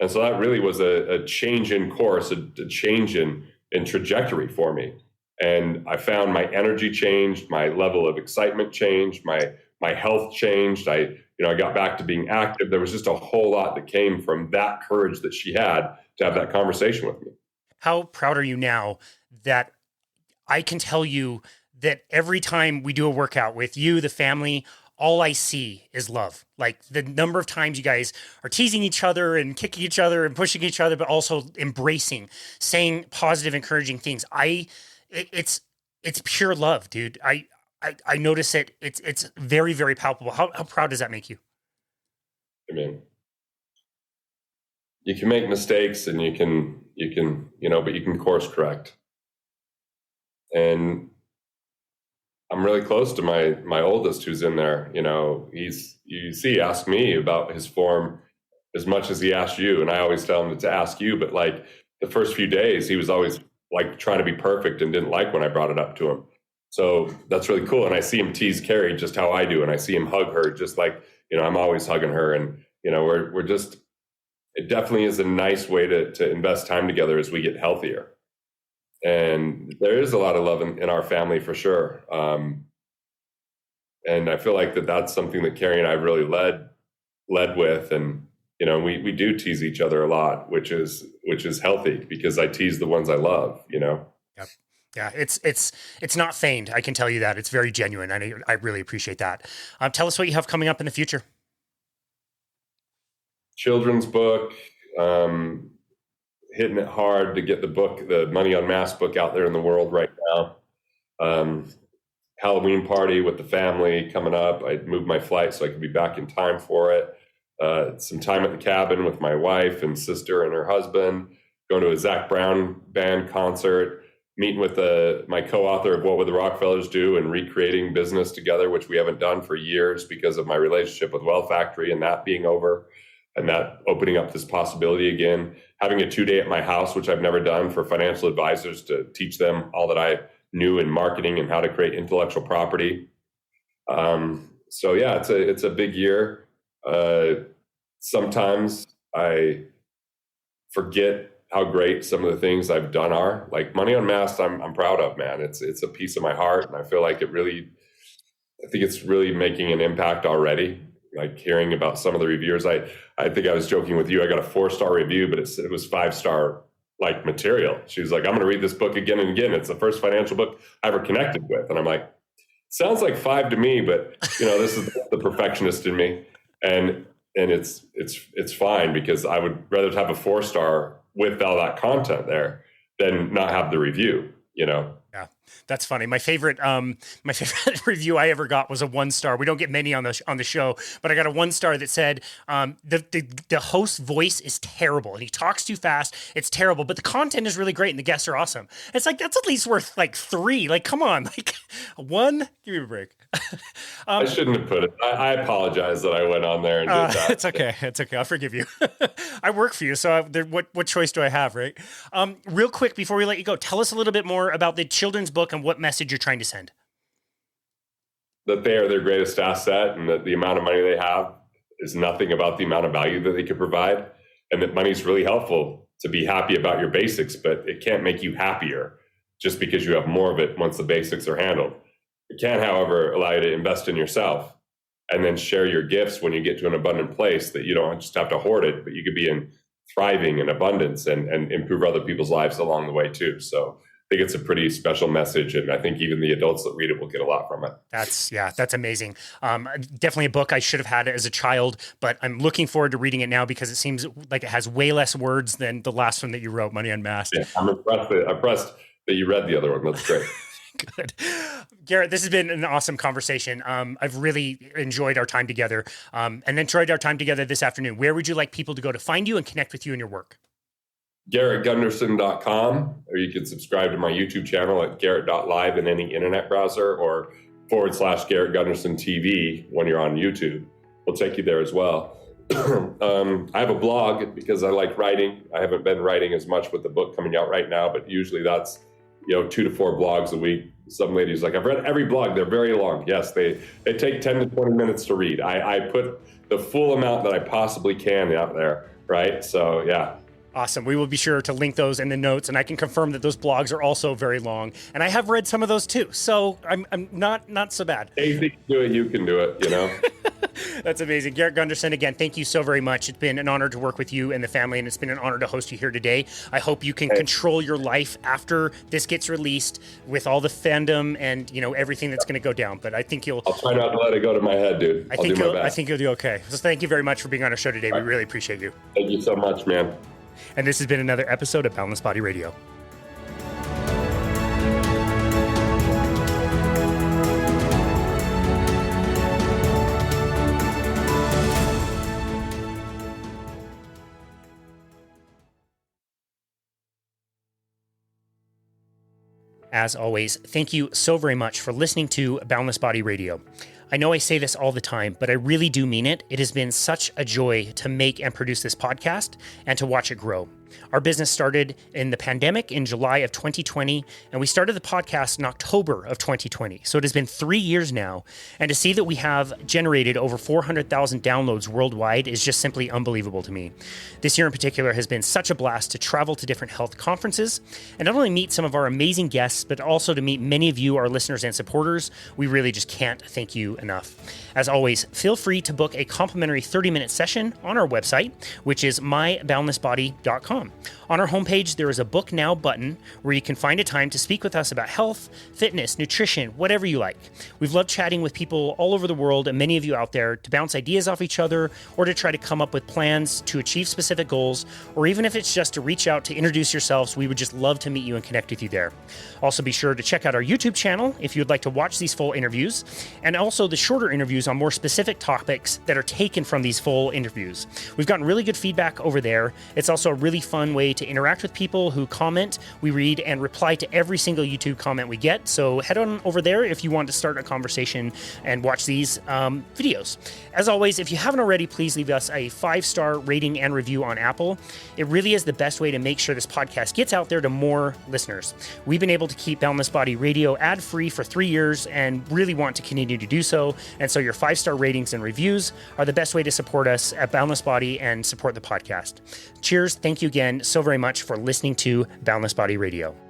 And so that really was a change in course, a change in trajectory for me. And I found my energy changed, my level of excitement changed, my health changed. I got back to being active. There was just a whole lot that came from that courage that she had to have that conversation with me. How proud are you now that I can tell you that every time we do a workout with you, the family, all I see is love. Like the number of times you guys are teasing each other and kicking each other and pushing each other, but also embracing, saying positive, encouraging things. It's pure love, dude. I notice it. It's very, very palpable. How proud does that make you? I mean, you can make mistakes and you can, but you can course correct. And I'm really close to my oldest who's in there. He asked me about his form as much as he asked you. And I always tell him to ask you, but like the first few days, he was always like trying to be perfect and didn't like when I brought it up to him. So that's really cool. And I see him tease Carrie just how I do. And I see him hug her just like, I'm always hugging her. And, we're just, it definitely is a nice way to invest time together as we get healthier. And there is a lot of love in our family for sure. And I feel like that's something that Carrie and I really led with. And, we do tease each other a lot, which is healthy because I tease the ones I love, Yep. Yeah, it's not feigned. I can tell you that. It's very genuine. And I really appreciate that. Tell us what you have coming up in the future. Children's book, hitting it hard to get the Money Unmasked book out there in the world right now. Halloween party with the family coming up. I moved my flight so I could be back in time for it. Some time at the cabin with my wife and sister and her husband, going to a Zac Brown band concert, meeting with my co-author of What Would the Rockefellers Do and recreating business together, which we haven't done for years because of my relationship with Well Factory and that being over and that opening up this possibility again. Having a 2-day at my house, which I've never done, for financial advisors to teach them all that I knew in marketing and how to create intellectual property. So yeah, it's a big year. sometimes I forget how great some of the things I've done are. Like Money Unmasked, I'm proud of, man. It's a piece of my heart, and I feel like I think it's really making an impact already. Like hearing about some of the reviewers, I think I was joking with you. I got a 4-star review, but it was 5-star like material. She was like, "I'm going to read this book again and again. It's the first financial book I ever connected with." And I'm like, sounds like 5 to me, but this is the perfectionist in me, and it's fine, because I would rather have a 4-star with all that content there than not have the review. Yeah, that's funny. My favorite review I ever got was a 1-star. We don't get many on the show, but I got a 1-star that said the host's voice is terrible and he talks too fast. It's terrible, but the content is really great and the guests are awesome. It's like, that's at least worth like 3. Like, come on, like 1. Give me a break. I shouldn't have put it. I apologize that I went on there and did that. It's okay. It's okay. I'll forgive you. I work for you, so what choice do I have, right? Real quick before we let you go, tell us a little bit more about the children's book and what message you're trying to send. That they are their greatest asset, and that the amount of money they have is nothing about the amount of value that they could provide, and that money is really helpful to be happy about your basics, but it can't make you happier just because you have more of it once the basics are handled. It can, however, allow you to invest in yourself and then share your gifts when you get to an abundant place, that you don't just have to hoard it, but you could be in thriving in abundance and improve other people's lives along the way too. So I think it's a pretty special message, and I think even the adults that read it will get a lot from it. That's amazing. Definitely a book I should have had as a child, but I'm looking forward to reading it now because it seems like it has way less words than the last one that you wrote, Money Unmasked. Yeah, I'm impressed that you read the other one. That's great. Good. Garrett, this has been an awesome conversation. I've really enjoyed our time together, and enjoyed our time together this afternoon. Where would you like people to go to find you and connect with you and your work? GarrettGunderson.com, or you can subscribe to my YouTube channel at Garrett.live in any internet browser, or /Garrett Gunderson TV when you're on YouTube. We'll take you there as well. I have a blog because I like writing. I haven't been writing as much with the book coming out right now, but usually that's 2 to 4 blogs a week. Some ladies like, I've read every blog. They're very long. Yes, they take 10 to 20 minutes to read. I put the full amount that I possibly can out there, right? So, yeah. Awesome. We will be sure to link those in the notes, and I can confirm that those blogs are also very long. And I have read some of those too, so I'm not so bad. Easy to do it, you can do it, That's amazing. Garrett Gunderson, again, thank you so very much. It's been an honor to work with you and the family, and it's been an honor to host you here today. I hope you can control your life after this gets released with all the fandom and everything that's going to go down. But I think I'll try not to let it go to my head, dude. I think you'll do okay. So thank you very much for being on our show today. We really appreciate you. Thank you so much, man. And this has been another episode of Boundless Body Radio. As always, thank you so very much for listening to Boundless Body Radio. I know I say this all the time, but I really do mean it. It has been such a joy to make and produce this podcast and to watch it grow. Our business started in the pandemic in July of 2020, and we started the podcast in October of 2020. So it has been 3 years now, and to see that we have generated over 400,000 downloads worldwide is just simply unbelievable to me. This year in particular has been such a blast to travel to different health conferences and not only meet some of our amazing guests, but also to meet many of you, our listeners and supporters. We really just can't thank you enough. As always, feel free to book a complimentary 30-minute session on our website, which is myboundlessbody.com. On our homepage, there is a Book Now button where you can find a time to speak with us about health, fitness, nutrition, whatever you like. We've loved chatting with people all over the world and many of you out there to bounce ideas off each other or to try to come up with plans to achieve specific goals, or even if it's just to reach out to introduce yourselves, we would just love to meet you and connect with you there. Also, be sure to check out our YouTube channel if you'd like to watch these full interviews, and also the shorter interviews on more specific topics that are taken from these full interviews. We've gotten really good feedback over there. It's also a really fun way to interact with people who comment. We read and reply to every single YouTube comment we get. So head on over there if you want to start a conversation and watch these videos. As always, if you haven't already, please leave us a 5-star rating and review on Apple. It really is the best way to make sure this podcast gets out there to more listeners. We've been able to keep Boundless Body Radio ad-free for 3 years and really want to continue to do so. And so your 5-star ratings and reviews are the best way to support us at Boundless Body and support the podcast. Cheers. Thank you again so very much for listening to Boundless Body Radio.